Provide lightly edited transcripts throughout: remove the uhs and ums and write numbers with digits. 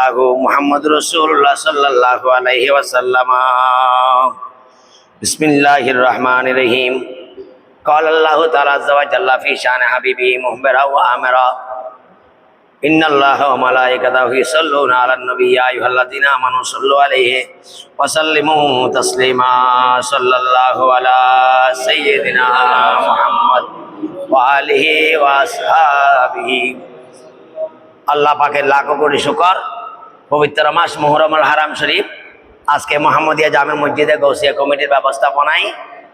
ইল্লাল্লাহু মুহাম্মাদুর রাসূলুল্লাহ সাল্লাল্লাহু আলাইহি ওয়াসাল্লাম। বিসমিল্লাহির রহমানির রহিম। قال الله تعالى عز وجل في شان حبيبه مخبرا وآمرا إن الله وملائكته يصلون على النبي يا أيها الذين آمنوا صلوا عليه وسلموا تسليما صلى الله على سيدنا محمد وآله وأصحابه। আল্লাহ পাকের লাখো কোটি শুকর, পবিত্র মাস মুহররমুল হারাম শরীফ। আজকে মোহাম্মদিয়া জামে মসজিদে গৌসিয়া কমিটির ব্যবস্থাপনায়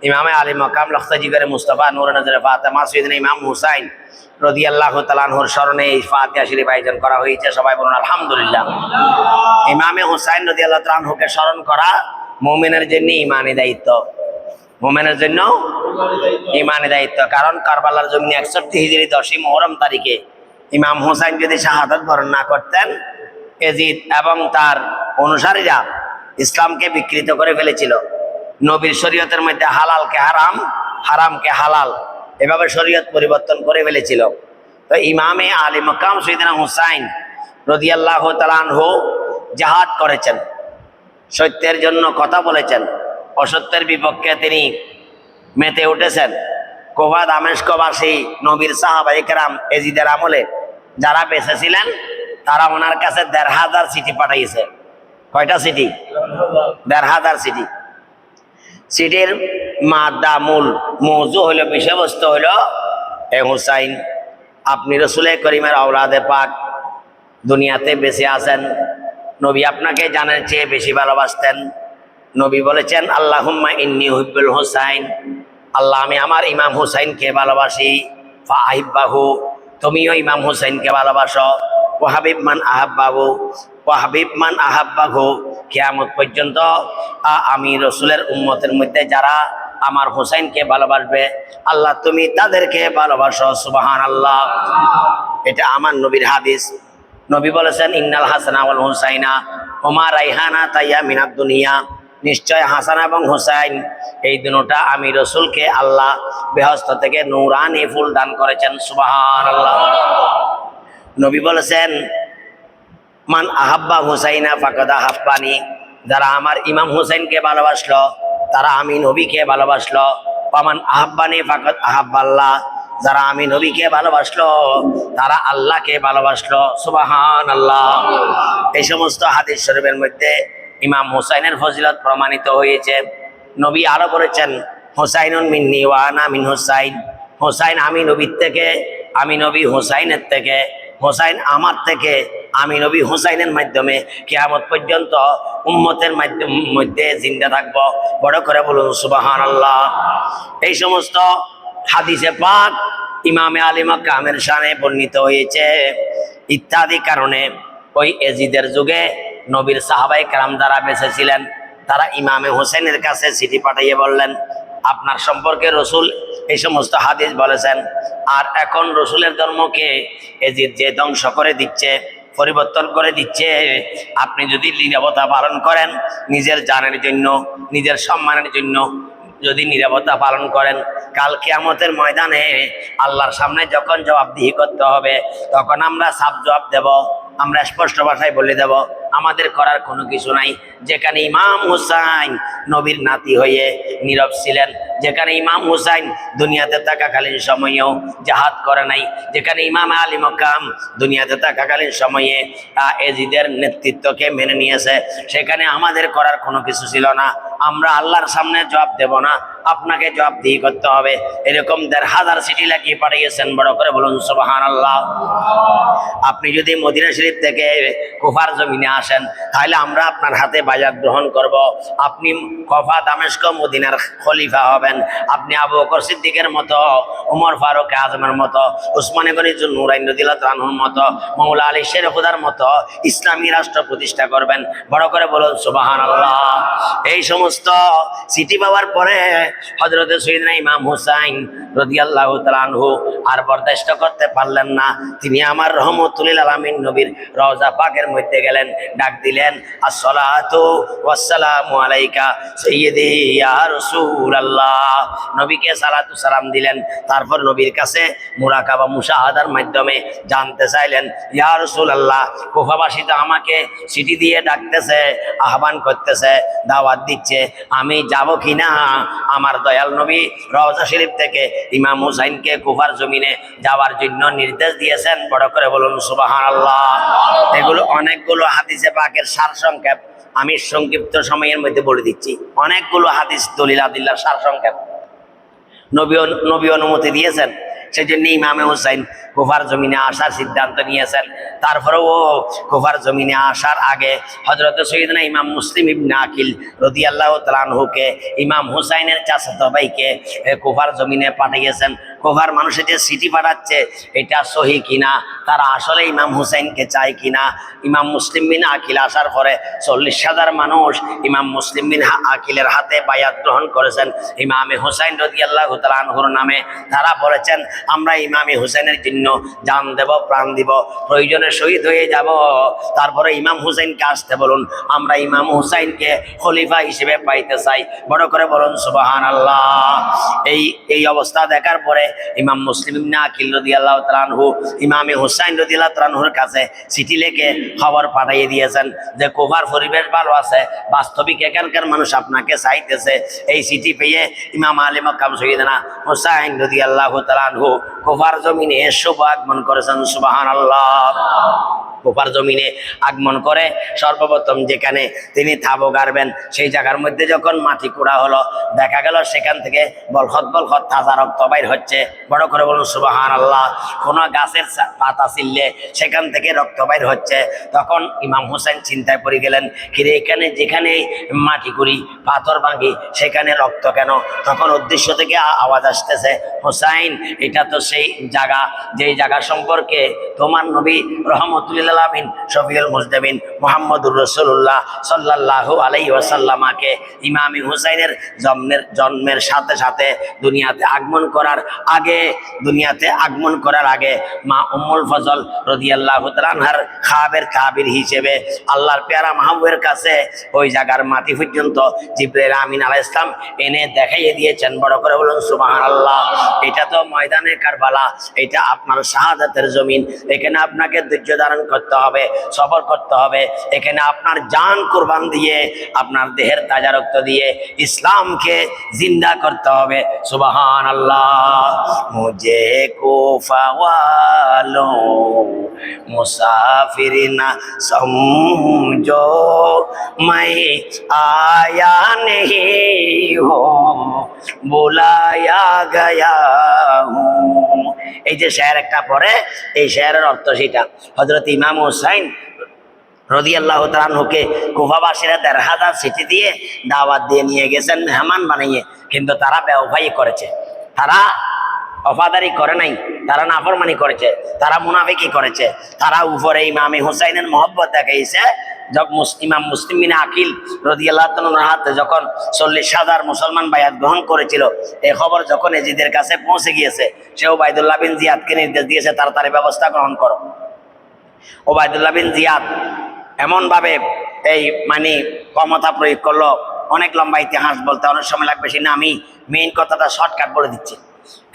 ইমামে আলী মকাম লখতাজিগরে মুস্তফা নূর নজর ফাতেমা সৈয়দনা ইমাম হুসাইন রাদিয়াল্লাহু তাআলা আনহুর স্মরণে এই ফাতিহা শরীফ আয়োজন করা হয়েছে। সবাই বলুন আলহামদুলিল্লাহ। ইমামে হুসাইন রাদিয়াল্লাহু তাআলা আনহুকে স্মরণ করা মুমিনের জন্য ঈমানি দায়িত্ব, মুমিনের জন্য ঈমানি দায়িত্ব। কারণ কারবালার জমিনে 61 হিজরি 10ই মুহররম তারিখে ইমাম হুসাইন যদি শাহাদাত বরণ না করতেন, ইয়াজিদ এবং তার অনুসারীরা ইসলামকে বিকৃত করে ফেলেছিল। নবীর শরীয়তের মধ্যে হালালকে হারাম, হারামকে হালাল, এভাবে শরীয়ত পরিবর্তন করে ফেলেছিল। তো ইমামে আলী মকাম সৈয়দনা হুসাইন রাদিয়াল্লাহু তাআলা আনহু জিহাদ করেছেন, সত্যের জন্য কথা বলেছেন, অসত্যের বিপক্ষে তিনি মেতে উঠেছেন। কুফা দামেস্কবাসী নবীর সাহাবায়ে কেরাম ইয়াজিদের আমলে যারা বেঁচে ছিলেন তারা ওনার কাছে ১৫০০ চিঠি পাঠাইছে। কয়টা চিঠি? ১৫০০ চিঠি। চিঠির মাদা মূল মৌজু হইল, বিষয়বস্তু হইল, এ হুসাইন, আপনি রসুলের করিমের আওলাদে পাক, দুনিয়াতে বেঁচে আছেন, নবী আপনাকে জানের চেয়ে বেশি ভালোবাসতেন। নবী বলেছেন আল্লাহুম্মা ইন্নী উহিব্বুল হুসাইন, আল্লাহ আমি আমার ইমাম হুসাইনকে ভালোবাসি। ফাহিব্বাহু, তুমিও ইমাম হুসাইনকে ভালোবাসো। ওয়াহাবিব মান আহাব্বাহু, ওয়াহাবিব মান আহাব্বাহু, কিয়ামত পর্যন্ত আমি রসুলের উম্মতের মধ্যে যারা আমার হুসাইনকে ভালোবাসবে, আল্লাহ তুমি তাদেরকে ভালোবাসো। সুবহানাল্লাহ। এটা আমার নবীর হাদিস। নবী বলেছেন ইন্নাল হাসানা ওয়াল হুসাইনা হুমা রাইহানা তাইয়া মিনাদ দুনিয়া, নিশ্চয় হাসান এবং হুসাইন এই দুটোটা আমি রসুলকে আল্লাহ বেহেশত থেকে নূরানি ফুল দান করেছেন। সুবহানাল্লাহ। নবী বলেছেন মান আহাব্বা হুসাইনা ফাকাদ আহাব্বানি, যারা আমার ইমাম হুসাইনকে ভালোবাসলো তারা আমি নবীকে ভালোবাসলো। ওয়ামান আহাব্বানি ফাকাদ আহাব্বাল্লাহ, যারা আমি নবীকে ভালোবাসলো তারা আল্লাহকে ভালোবাসলো। সুবহানাল্লাহ। এই সমস্ত হাদিস শরীফের মধ্যে ইমাম হুসাইনের ফজিলত প্রমাণিত হয়েছে। নবী আরো বলেছেন হুসাইনুন মিন্নি ওয়া আনা মিন হুসাইন, হুসাইন আমি নবীর থেকে, আমি নবী হুসাইনের থেকে, হুসাইন আমার থেকে, আমি নবী হুসাইনের মাধ্যমে কিয়ামত পর্যন্ত উম্মতের মধ্যে জিন্দা থাকবো। বড় করে বলুন সুবহানাল্লাহ। এই সমস্ত হাদিসে পাক ইমামে আলী মাকামের শানে বর্ণিত হয়েছে। ইত্যাদি কারণে ওই ইয়াজিদের যুগে নবীর সাহাবায়ে কেরাম যারা বেঁচে ছিলেন তারা ইমামে হুসাইনের কাছে চিঠি পাঠিয়ে বললেন আপনার সম্পর্কে রসুল এই সমস্ত হাদিস বলেছেন। আর এখন রসুলের ধর্মকে ইয়াজিদ যে ধ্বংস করে দিচ্ছে, পরিবর্তন করে দিচ্ছে, আপনি যদি নীরবতা পালন করেন, নিজের জানের জন্য, নিজের সম্মানের জন্য যদি নীরবতা পালন করেন, কাল কিয়ামতের ময়দানে আল্লাহর সামনে যখন জবাবদিহি করতে হবে তখন আমরা সাফ জবাব দেব। আমরা স্পষ্ট ভাষায় বলে দেব আমাদের করার কোনো কিছু নাই। যেখানে ইমাম হুসাইন নবীর নাতি হয়ে নীরব ছিলেন, যেখানে ইমাম হুসাইন দুনিয়াতে থাকাকালীন সময়েও জিহাদ করে নাই, যেখানে ইমাম আলী মকাম দুনিয়াতে থাকাকালীন সময়ে ইয়াজিদের নেতৃত্বকে মেনে নিয়েছে, সেখানে আমাদের করার কোনো কিছু ছিল না। আমরা আল্লাহর সামনে জবাব দেব না, আপনাকে জবাবদিহি করতে হবে। এরকম ১৫০০ চিঠি লাগিয়ে পাঠিয়েছেন। বড় করে বলুন সুবহানাল্লাহ। আপনি যদি মদিনা শরীফ থেকে কুফার জমিনে আসেন তাহলে আমরা আপনার হাতে বায়াত গ্রহণ করব। আপনি কুফা দামেস্ক মদিনার খলিফা হবেন। আপনি আবু বকর সিদ্দিকের মতো, উমর ফারুক আজমের মতো, উসমানে গনি জুন্নুরাইন রাদিয়াল্লাহু আনহুর মতো, মাওলা আলী শের খুদার মতো ইসলামী রাষ্ট্র প্রতিষ্ঠা করবেন। বড় করে বলুন সুবহানাল্লাহ। এই সমস্ত চিঠি পাওয়ার পরে হযরত সৈয়দনা ইমাম হুসাইন রাদিয়াল্লাহু তাআলা আনহু আর বরদাস্ত করতে পারলেন না। তিনি আমার রহমতুল লিল আলামিন নবীর রওজা পাকের মধ্যে গেলেন, ডাক দিলেন, আসসালাতু ওয়াসসালামু আলাইকা সাইয়্যিদি ইয়া রাসূলুল্লাহ। নবীকে সালাতু সালাম দিলেন। তারপর নবীর কাছে মুরাকাবা মুশাহাদার মাধ্যমে জানতে চাইলেন, ইয়া রাসূলুল্লাহ, কুফাবাসী তো আমাকে চিঠি দিয়ে ডাকতেছে, আহ্বান করতেছে, দাওয়াত দিচ্ছে, আমি যাব কিনা? আমার দয়াল নবী রওজা শরীফ থেকে ইমাম হুসাইনকে কুফার জমিনে যাওয়ার জন্য নির্দেশ দিয়েছেন। বড় করে বলুন সুবহানাল্লাহ। এগুলো অনেকগুলো হাদিসে পাকের সারসংক্ষেপ আমি সংক্ষিপ্ত সময়ের মধ্যে বলে দিচ্ছি। অনেকগুলো হাদিস দলিল আদিল্লাহ সারসংক্ষেপ। নবী অনুমতি দিয়েছেন, সেই জন্য ইমামে হুসাইন কুফার জমিনে আসার সিদ্ধান্ত নিয়েছেন। তারপরেও কুফার জমিনে আসার আগে হযরত সৈয়দনা ইমাম মুসলিম ইবনে আকিল রাদিয়াল্লাহু তাআলা আনহুকে ইমাম হুসাইনের চাচাতো ভাইকে কুফার জমিনে পাঠিয়েছেন। কুফার মানুষের যে চিঠি পাঠাচ্ছে এটা সহি কিনা, তারা আসলে ইমাম হুসাইনকে চায় কিনা। ইমাম মুসলিম বিন আকিল আসার পরে 40,000 মানুষ ইমাম মুসলিম বিন আকিলের হাতে বায়াত গ্রহণ করেছেন ইমামে হুসাইন রাদিয়াল্লাহু তাআলা আনহুর নামে। তারা বলেছেন, আমরা ইমামে হুসাইনের জন্য জান দেব, প্রাণ দিব, প্রয়োজনে শহীদ হয়ে যাব। তারপরে ইমাম হুসাইনকে আসতে বলুন, আমরা ইমাম হুসাইনকে খলিফা হিসেবে পাইতে চাই। বড় করে বলুন সুবহানাল্লাহ। এই অবস্থা দেখার পরে ইমাম মুসলিম ইবনে আকিল রাদিয়াল্লাহু তাআলা আনহু ইমামে হুসাইন রাদিয়াল্লাহু তাআলা আনহুর কাছে চিঠি লিখে খবর পাঠিয়ে দিয়েছেন যে কুফার পরিবেশ ভালো আছে, বাস্তবিক এখানকার মানুষ আপনাকে চাইতেছে। এই চিঠি পেয়ে ইমাম আলী মাকাম সৈয়দনা হুসাইন রাদিয়াল্লাহু তাআলা আনহু কুফার জমিনে শুভ আগমন করেছেন। সুবহানাল্লাহ। কুফার জমিনে আগমন করে সর্বপ্রথম যেখানে তিনি থাবো গাড়বেন সেই জায়গার মধ্যে যখন মাটি কুড়া হলো, দেখা গেল সেখান থেকে বলখত বলখত তাজা রক্ত বাইর হচ্ছে। বড় করে বলুন সুবহানাল্লাহ। কোনো গাছের পাতা ছিললে সেখান থেকে রক্ত বাইর হচ্ছে। তখন ইমাম হুসাইন চিন্তায় পড়ে গেলেন, কিরে এখানে যেখানে মাটি কুড়ি পাথর ভাঙি সেখানে রক্ত কেন? তখন উদ্দেশ্য থেকে আওয়াজ আসতেছে, হুসাইন এটা তো সেই জায়গা যেই জায়গা সম্পর্কে তোমার নবী রহমতুল্লাহ আমিন শফিউল মুজতাবিন মুহাম্মদুর রাসূলুল্লাহ সাল্লাল্লাহু আলাইহি ওয়াসাল্লামকে ইমামে হুসাইনের জন্মের সাথে সাথে দুনিয়াতে আগমন করার আগে মা উম্মুল ফজল রাদিয়াল্লাহু তাআলা আনহার খাবের তাবির হিসেবে আল্লাহর পেয়ারা মাহবুবের কাছে ওই জায়গার মাটি পর্যন্ত জিবরাইল আমিন আলাইহিস সালাম এনে দেখাইয়ে দিয়েছেন। বড় করে বলুন সুবহানাল্লাহ। এটা তো ময়দানে কারবালা, এটা আপনার শাহাদাতের জমিন। এখানে আপনাকে ধৈর্য ধারণ করতে হবে, সবর করতে হবে। এখানে আপনার জান কুরবান দিয়ে, আপনার দেহের তাজা রক্ত দিয়ে ইসলামকে জিন্দা করতে হবে। সুবহানাল্লাহ। মুঝে কুফা ওয়ালো মুসাফির না সমঝো, मैं आया नहीं हो बुलाया गया हूँ। এই যে শের একটা পরে, এই শেরের অর্থ সেটা। হযরত ইমাম হুসাইন রাদিয়াল্লাহু তাআলা আনহুকে কুফাবাসীরা ১৫০০ চিঠি দিয়ে দাওয়াত দিয়ে নিয়ে গেছেন মেহমান বানিয়ে, কিন্তু তারা বেওফাই করেছে, তারা ওফাদারি করে নাই, তারা নাফরমানি করেছে, তারা মুনাফিকি করেছে। তারা উপরে ইমামে হুসাইনের মহব্বত দেখাইছে। ইমাম মুসলিম বিন আকিল রাদিয়াল্লাহু তাআলার হাতে যখন ৪০,০০০ মুসলমান বায়াত গ্রহণ করেছিল, এই খবর যখন এজিদের কাছে পৌঁছে গিয়েছে, সে ওবায়দুল্লাহ বিন জিয়াদকে নির্দেশ দিয়েছে তাড়াতাড়ি ব্যবস্থা গ্রহণ করো। ওবায়দুল্লাহ বিন জিয়াদ এমনভাবে এই ক্ষমতা প্রয়োগ করলো, অনেক লম্বা ইতিহাস বলতে অনেক সময় লাগবে, সেটা আমি মেইন কথাটা শর্টকাট বলে দিচ্ছি।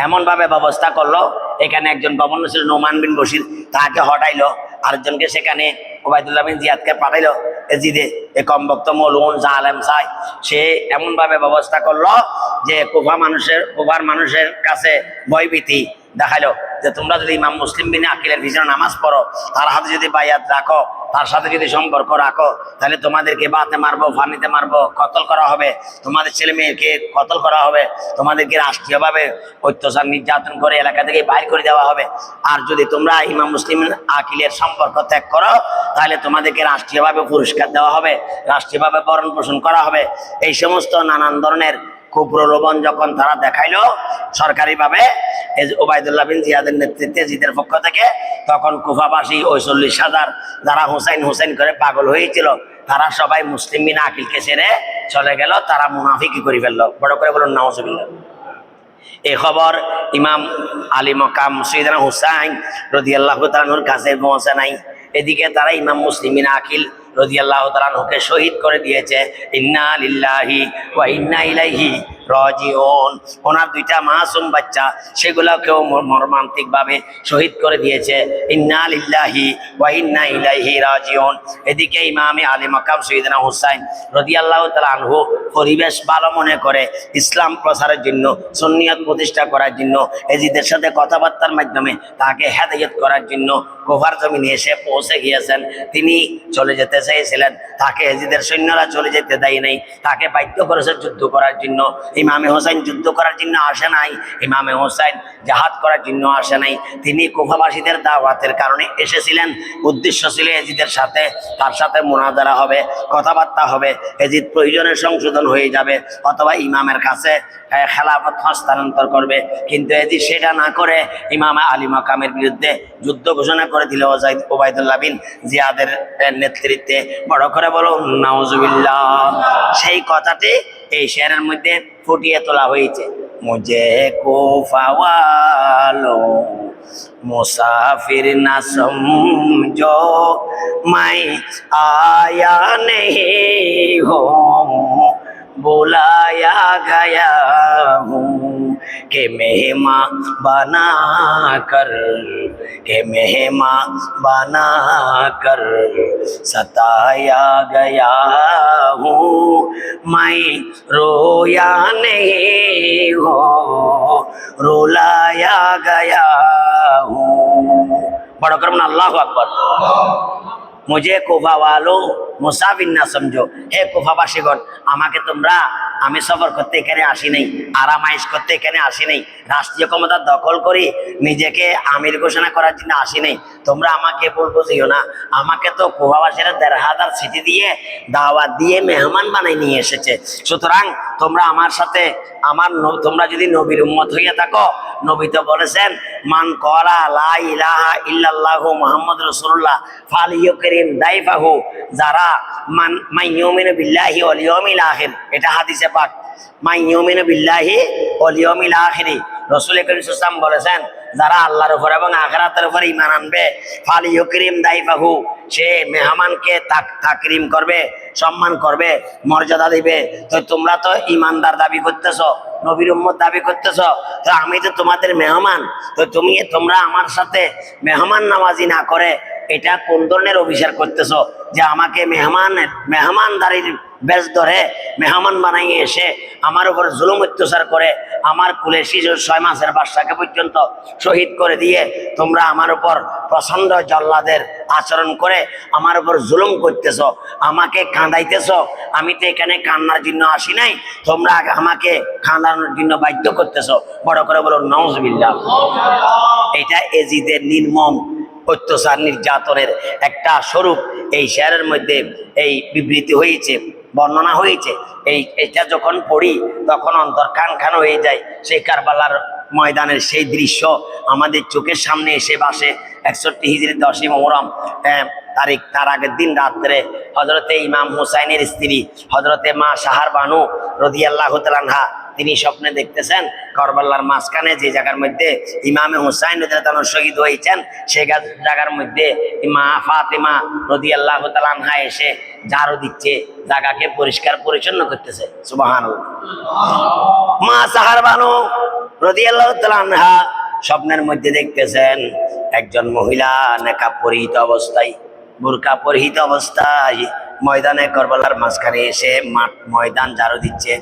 এমনভাবে ব্যবস্থা করলো, এখানে একজন গভর্নর ছিল নোমান বিন বশির, তাকে হটাইলো, আরেকজনকে সেখানে ওবায়দুল্লাহ বিন জিয়াদকে পাঠাইলো এজিদে, এ কমবক্ত মৌলুন জালেম সাই। সে এমনভাবে ব্যবস্থা করলো যে কুফার মানুষের কাছে ভয়ভীতি দেখাইলো যে তোমরা যদি ইমাম মুসলিম বিন আকিলের পিছনে নামাজ পড়ো, তার হাতে যদি বায়াত রাখো, তার সাথে যদি সম্পর্ক রাখো, তাহলে তোমাদেরকে বাতে মারবো, ফানিতে মারবো, কতল করা হবে, তোমাদের ছেলে মেয়েকে কতল করা হবে, তোমাদেরকে রাষ্ট্রীয়ভাবে অত্যাচার নির্যাতন করে এলাকা থেকে বাইর করে দেওয়া হবে। আর যদি তোমরা ইমাম মুসলিম আকিলের সম্পর্ক ত্যাগ করো, তাহলে তোমাদেরকে রাষ্ট্রীয়ভাবে পুরস্কার দেওয়া হবে, রাষ্ট্রীয়ভাবে ভরণ পোষণ করা হবে। এই সমস্ত নানান ধরনের কুপ্রলোভন যখন তারা দেখাইলো সরকারিভাবে ওবায়দুল্লাহ বিন জিয়াদের নেতৃত্বে জিদের পক্ষ থেকে, তখন কুফাবাসী ওই ৪০,০০০ যারা হুসাইন করে পাগল হয়েছিল, তারা সবাই মুসলিম বিন আকিলকে ছেড়ে চলে গেল, তারা মুনাফিকি করে ফেললো। বড় করে বলুন নাউজুবিল্লাহ। এই খবর ইমাম আলী মকাম সৈয়দনা হুসাইন রাদিয়াল্লাহু তাআলা আনহুর কাছে পৌঁছে নাই। এদিকে তারা ইমাম মুসলিম বিন আকিল রাদিয়াল্লাহু তাআলা আনহুকে শহীদ করে দিয়েছে। ইন্না লিল্লাহি ওয়া ইন্না ইলাইহি রাজিউন। ওনার দুইটা মাসুম বাচ্চা সেগুলোকেও মর্মান্তিক ভাবে শহীদ করে দিয়েছে। ইন্না লিল্লাহি ওয়া ইন্না ইলাইহি রাজিউন। এদিকে ইমামে আলী মাকাম সাইয়েদনা হুসাইন রাদিয়াল্লাহু তাআলা আনহু পরিবেশ ভালো মনে করে ইসলাম প্রচারের জন্য, সুন্নিয়ত প্রতিষ্ঠা করার জন্য, এজিদের সাথে কথাবার্তার মাধ্যমে তাকে হেদায়েত করার জন্য কুফার জমিনে এসে পৌঁছে গিয়েছেন। তিনি চলে যেতে চেয়েছিলেন, তাকে এজিদের সৈন্যরা চলে যেতে দেয় নাই, তাকে বাধ্য করেছে যুদ্ধ করার জন্য। ইমামে হোসেন যুদ্ধ করার জন্য আসে নাই, ইমামে হোসেন জাহাদ করার জন্য আসে নাই। তিনি কুফাবাসীদের দাওয়াতের কারণে এসেছিলেন। উদ্দেশ্য ছিল এজিদের সাথে, তার সাথে মুনাজারা হবে, কথাবার্তা হবে, এজিদ প্রয়োজনে সংশোধন হয়ে যাবে অথবা ইমামের কাছে খেলাফত হস্তান্তর করবে। কিন্তু এজিদ সেটা না করে ইমাম আলী মাকামের বিরুদ্ধে যুদ্ধ ঘোষণা করে দিল ওবায়দুল্লাহ বিন জিয়াদের নেতৃত্বে। বড় করে বলো নাউজুবিল্লাহ। সেই কথাটি এই শেরের মধ্যে ফুটিয়ে তোলা হয়েছে। মুঝে কুফা ওয়ালো मुसाफिर न समझो मैं आया नहीं हूँ, बुलाया गया हूँ कि मेहमान बना कर, के मेहमान बना कर सताया गया हूँ, मैं रोया नहीं हो, रुलाया गया हूँ। बड़ा करम अल्लाह अकबर। मुझे कुफा वालो मुसाफिर ना समझो। हे কুফাবাসীগণ, আমাকে তোমরা, আমি সফর করতে এখানে আসি নাই, আরামাইশ করতে এখানে আসি নাই, রাষ্ট্রীয় ক্ষমতা দখল করি নিজেকে আমির ঘোষণা করার জন্য আসি নাই। তোমরা আমাকে ভুল বুঝিও না। আমাকে তো কুফাবাসীরা ১,৫০০ সিটি দিয়ে দাওয়াত দিয়ে মেহমান বানাই নিয়ে এসেছে। সুতরাং তোমরা আমার সাথে তোমরা যদি নবীর উম্মত হইয়া থাকো, নবী তো বলেছেন মান ক্বালা লা ইলাহা ইল্লাল্লাহু মুহাম্মাদুর রাসূলুল্লাহ ফালিয়ুকরিম দাইফাহু। যারা মান ইউমিনু বিল্লাহি ওয়াল ইয়াউমিল আখির, এটা হাদিসে পাক। মান ইউমিনু বিল্লাহি ওয়াল ইয়াউমিল আখির, রাসূল করিম সাল্লাল্লাহু আলাইহি ওয়াসাল্লাম বলেছেন যারা আল্লাহর উপর এবং আখিরাতের উপর ঈমান আনবে, ফালিয়ুকরিম দাইফাহু, সে মেহমানকে তাকরিম করবে, সম্মান করবে, মর্যাদা দিবে। তো তোমরা তো ঈমানদার দাবি করতেছো, নবীর উম্মত দাবি করতেছো, তো আমি তো তোমাদের মেহমান। তো তোমরা আমার সাথে মেহমান নামাজি না করে এটা কোন ধরনের অভিসার করতেছো যে আমাকে মেহমানদারির বেশ ধরে মেহমান বানাইয়ে এসে আমার উপর জুলুম অত্যাচার করে আমার কুলে শিশু 6 মাসের বাচ্চাকে পর্যন্ত শহীদ করে দিয়ে তোমরা আমার উপর প্রচন্ড জল্লাদের আচরণ করে আমার উপর জুলুম করতেছো, আমাকে কাঁদাইতেছো। আমি তো এখানে কান্নার জন্য আসি নাই, তোমরা আমাকে কাঁদানোর জন্য বাধ্য করতেছো। বড় করে বলো নাউজুবিল্লাহ। এটা এজিদের নির্মম অত্যাচার নির্যাতনের একটা স্বরূপ এই শেরের মধ্যে এই বিবৃতি হয়েছে, বর্ণনা হয়েছে। এটা যখন পড়ি তখন অন্তর খান হয়ে যায়। সেই কারবালার ময়দানের সেই দৃশ্য আমাদের চোখের সামনে এসে বাসে। 61 হিজরি 10ই মুহররম তারিখ, তার আগের দিন রাত্রে হযরতে ইমাম হুসাইনের স্ত্রী হযরতে মা শাহার বানু রাদিয়াল্লাহু তাআলা আনহা তিনি স্বপ্নে দেখতেছেন কারবালার মাঝখানে যে জায়গার মধ্যে ইমামে হুসাইন রাদিয়াল্লাহু তাআলা শহীদ হয়েছেন, সেই জায়গার মধ্যে মা ফাতেমা রাদিয়াল্লাহু তাআলা আনহা এসে ঝাড়ু দিচ্ছে, জায়গাকে পরিষ্কার পরিচ্ছন্ন করতেছে। সুবহানাল্লাহ। মা শাহার বানু রাদিয়াল্লাহু তাআলা আনহা স্বপ্নের মধ্যে দেখতেছেন একজন মহিলা নেকাব পরিহিত অবস্থায়, বুরকা পরিহিত অবস্থায় ময়দানে কারবালার মাঝখানে এসে ময়দান ঝাড়ু দিচ্ছে।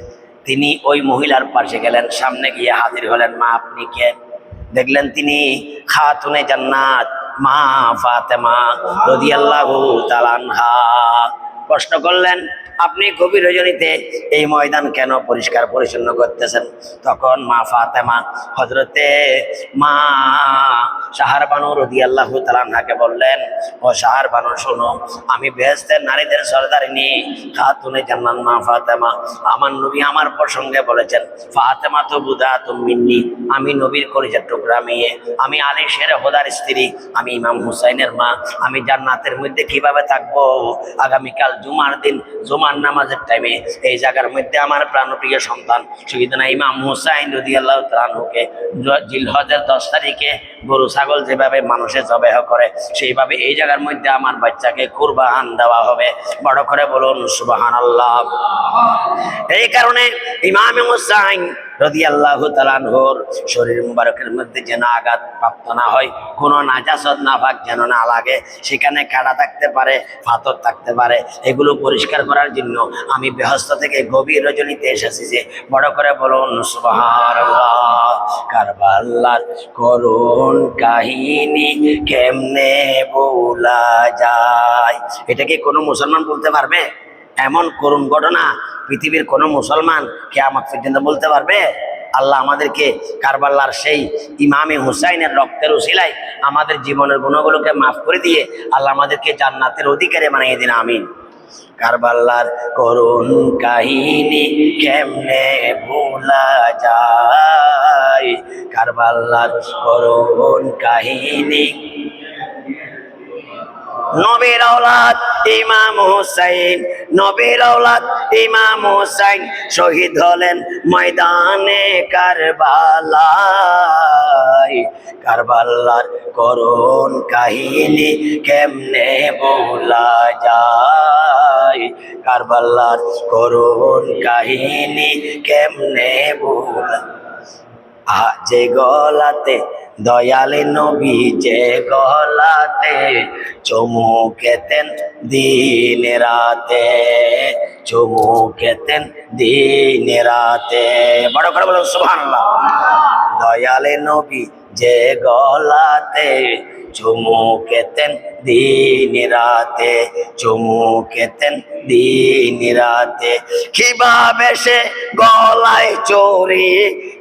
তিনি ওই মহিলার পাশে গেলেন, সামনে গিয়ে হাজির হলেন। মা আপনি কে? দেখলেন তিনি খাতুনে জান্নাত মা ফাতেমা রাদিয়াল্লাহু তাআলা আনহা। প্রশ্ন করলেন আপনি গভীর রজনীতে এই ময়দান কেন পরিষ্কার পরিচ্ছন্ন করতেছেন? তখন মা ফাতেমা হযরতে মা শাহার বানু রাদিয়াল্লাহু তাআলা আনহাকে বললেন, ও শাহার বানু শোনো, আমি বেহেশতের নারীদের সরদারিনী খাতুনে জান্নাত মা ফাতেমা। আমার নবী আমার প্রসঙ্গে বলেছেন ফাতেমা তো বুদাতুম মিন্নি, আমি নবীর কলিজার টুকরা মেয়ে, আমি আলী শের খোদার স্ত্রী, আমি ইমাম হুসাইনের মা। আমি জান্নাতের মধ্যে কিভাবে থাকবো? আগামীকাল জুমার দিন জুমার নামাজের টাইমে এই জায়গার মধ্যে আমার প্রাণপ্রিয় সন্তান সাইয়েদনা ইমাম হুসাইন রাদিয়াল্লাহু তাআলা আনহুকে জিলহজের 10 তারিখে গরু ছাগল যেভাবে মানুষে জবেহ করে সেইভাবে এই জায়গার মধ্যে আমার বাচ্চাকে কুরবান দেওয়া হবে। বড় করে বলুন সুবহানাল্লাহ। এই কারণে ইমাম হুসাইন রাদিয়াল্লাহু তাআলা আনহুর শরীর মুবারকের মধ্যে যেন আঘাত প্রাপ্ত না হয়, কোনো নাজাসত নাপাক যেন না লাগে, সেখানে কাঁটা থাকতে পারে, পাথর থাকতে পারে, এগুলো পরিষ্কার করার জন্য আমি বেহস্ত থেকে গভীর রজনীতে এসেছি। যে বড় করে বলুন সুবহানাল্লাহ। কারবালার করুণ কাহিনী কেমনে ভোলা যায়, এটা কি কোনো মুসলমান বলতে পারবে? এমন করুণ ঘটনা পৃথিবীর কোনো মুসলমান কিয়ামত পর্যন্ত বলতে পারবে? আল্লাহ আমাদেরকে কারবালার সেই ইমামে হুসাইনের রক্তের উসিলায় আমাদের জীবনের গুণগুলোকে মাফ করে দিয়ে আল্লাহ আমাদেরকে জান্নাতের অধিকারী বানিয়ে দিন, আমিন। কারবালার করুণ কাহিনী কেমনে ভোলা যায়, কারবালার করুণ কাহিনী। নবীর আওলাদ ইমাম হুসাইন, নবীর আওলাদ ইমাম হুসাইন শহীদ হলেন ময়দানে কারবালায়। কারবালার করুণ কাহিনী কেমনে ভোলা যায়, কারবালার করুণ কাহিনী কেমনে ভোলা। যে গলাতে দয়ালে নবী, যে গলাতে চুমুকেতেন দিন রাতে, চুমুকেতেন দিন রাতে। বড় করে বলুন সুবহানাল্লাহ। দয়ালে নবী যে গলাতে চুমুকেতেন দিন রাতে, চুমুকেতেন দিন রাতে। কিভাবে সে গলায় চোরি,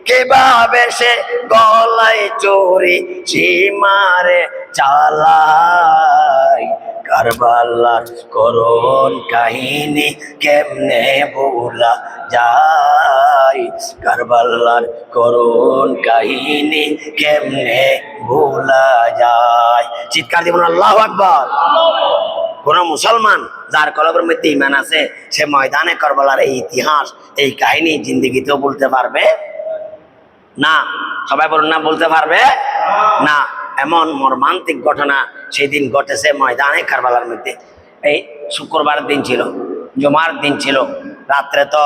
কিভাবে সে গলায় চোরি সীমারে চালায়, কারবালার করুণ কাহিনী কেমনে ভোলা যায়, কারবালার করুণ কাহিনী কেমনে ভোলা যায়। চিৎকার দিবেন আল্লাহু আকবার। কোন মুসলমান যার কলবের মধ্যে ঈমান আছে সে ময়দানে কারবালার এই ইতিহাস, এই কাহিনী জিন্দেগিতেও বলতে পারবে না। সবাই বলুন না, বলতে পারবে না। এমন মর্মান্তিক ঘটনা সেদিন ঘটেছে ময়দানে কারবালার মধ্যে। এই শুক্রবার দিন ছিল, জুমার দিন ছিল। রাত্রে তো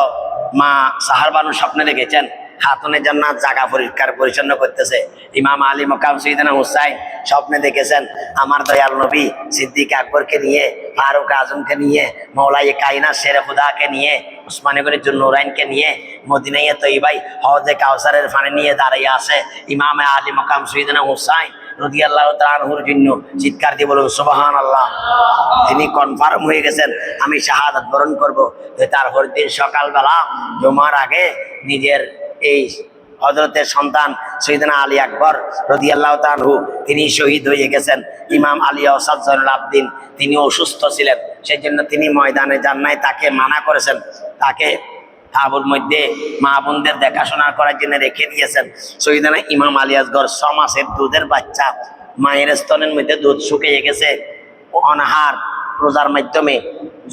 মা সাহার বানু স্বপ্নে দেখেছেন খাতুনে জান্নাত জায়গা পরিষ্কার পরিচ্ছন্ন করতেছে। ইমাম আলী মকাম সৈয়দনা হুসাইন স্বপ্নে দেখেছেন আমার দয়াল নবী সিদ্দিক আকবরকে নিয়ে, ফারুক আজমকে নিয়ে, মৌলাই কায়না শেরে খুদাকে নিয়ে, উসমানে গনি জুন্নুরাইনকে নিয়ে মদিনায়ে তৈবাই হওজে কাউসারের পানি নিয়ে দাঁড়িয়ে আছে ইমাম আলী মকাম সৈয়দনা হুসাইন রাদিয়াল্লাহু তাআলা আনহুর জন্য। চিৎকার দিয়ে বলুন সুবহানাল্লাহ। তিনি কনফার্ম হয়ে গেছেন আমি শাহাদাত বরণ করব। তারপর দিন সকালবেলা জুমার আগে নিজের এই হযরতের সন্তান সৈয়দনা আলী আকবর রাদিয়াল্লাহু তাআলা আনহু তিনি শহীদ হয়ে গেছেন। ইমাম আলী আসাদ জয়নুল আবদিন তিনি অসুস্থ ছিলেন, সেই জন্য তিনি ময়দানে যান নাই, তাকে মানা করেছেন, তাকে তাবুর মধ্যে মা বোনদের দেখাশোনা করার জন্য রেখে দিয়েছেন। সৈয়দনা ইমাম আলী আসগর 6 মাসের দুধের বাচ্চা, মায়ের স্তনের মধ্যে দুধ শুকিয়ে গেছে, অনাহার রোজার মাধ্যমে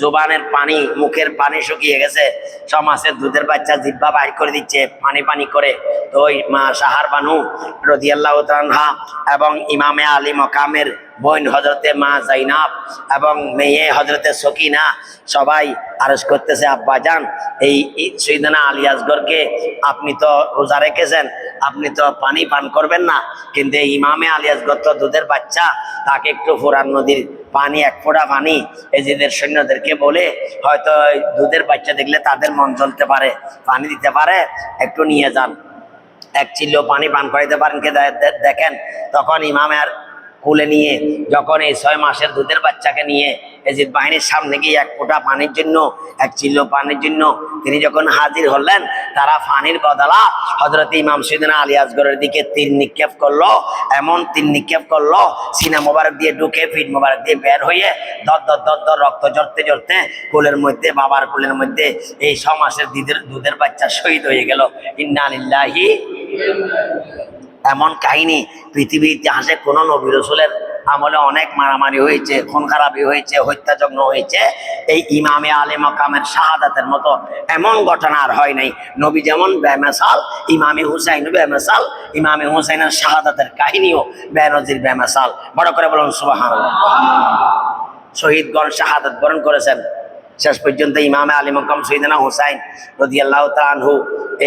জোবানের পানি, মুখের পানি শুকিয়ে গেছে। 6 মাসের দুধের বাচ্চা জিহ্বা বাইর করে দিচ্ছে পানি পানি করে। তো ওই মা সাহার বানু রাদিয়াল্লাহু তাআলা আনহা এবং ইমামে আলী মকামের বোন হযরতে মা জাইনাব এবং মেয়ে হযরতে সকিনা সবাই আরজ করতেছে আব্বাজান এই সৈয়দনা আলী আসগরকে আপনি তো রোজা রেখেছেন, আপনি তো পানি পান করবেন না, কিন্তু ইমামে আলী আসগর তো দুধের বাচ্চা, তাকে একটু ফোরান নদীর পানি, 1 ফোঁটা পানি এজিদের সৈন্যদেরকে বলে হয়তো দুধের বাচ্চা দেখলে তাদের মন জ্বলতে পারে, পানি দিতে পারে, একটু নিয়ে যান, 1 চিল্লো পানি পান করাইতে পারেন কে দেখেন। তখন ইমামের কোলে নিয়ে যখন এই 6 মাসের দুধের বাচ্চাকে নিয়ে এজিদ বাহিনীর সামনে গিয়ে 1 ফোঁটা পানির জন্য, 1 চিল্লো পানির জন্য তিনি যখন হাজির হলেন, তারা পানির বদলা হযরত ইমাম সৈয়দনা আলী আসগরের দিকে তীর নিক্ষেপ করলো। এমন তীর নিক্ষেপ করলো সিনা মোবারক দিয়ে ঢুকে পিঠ মোবারক দিয়ে বের হয়ে দর দর দর দর রক্ত ঝরতে ঝরতে কোলের মধ্যে, বাবার কোলের মধ্যে এই 6 মাসের দুধের বাচ্চা শহীদ হয়ে গেল। ইন্না লিল্লাহি। এমন কাহিনী পৃথিবীর ইতিহাসে কোনো নবী রাসূলের আমলে অনেক মারামারি হয়েছে, খুন খারাপি হয়েছে, হত্যাযজ্ঞ হয়েছে। এই ইমামে আলী মাকামের শাহাদাতের মতো এমন ঘটনা আর হয় নাই। নবী যেমন বেমেসাল, ইমামে হুসাইন বেমেসাল, ইমামে হুসাইনের শাহাদাতের কাহিনীও বেনজির বেমেসাল। বড় করে বলুন সুবহানাল্লাহ। শহীদগণ শাহাদাত বরণ করেছেন। শেষ পর্যন্ত ইমামে আলী মাকাম সৈয়দনা হুসাইন রাদিয়াল্লাহু তাআলা আনহু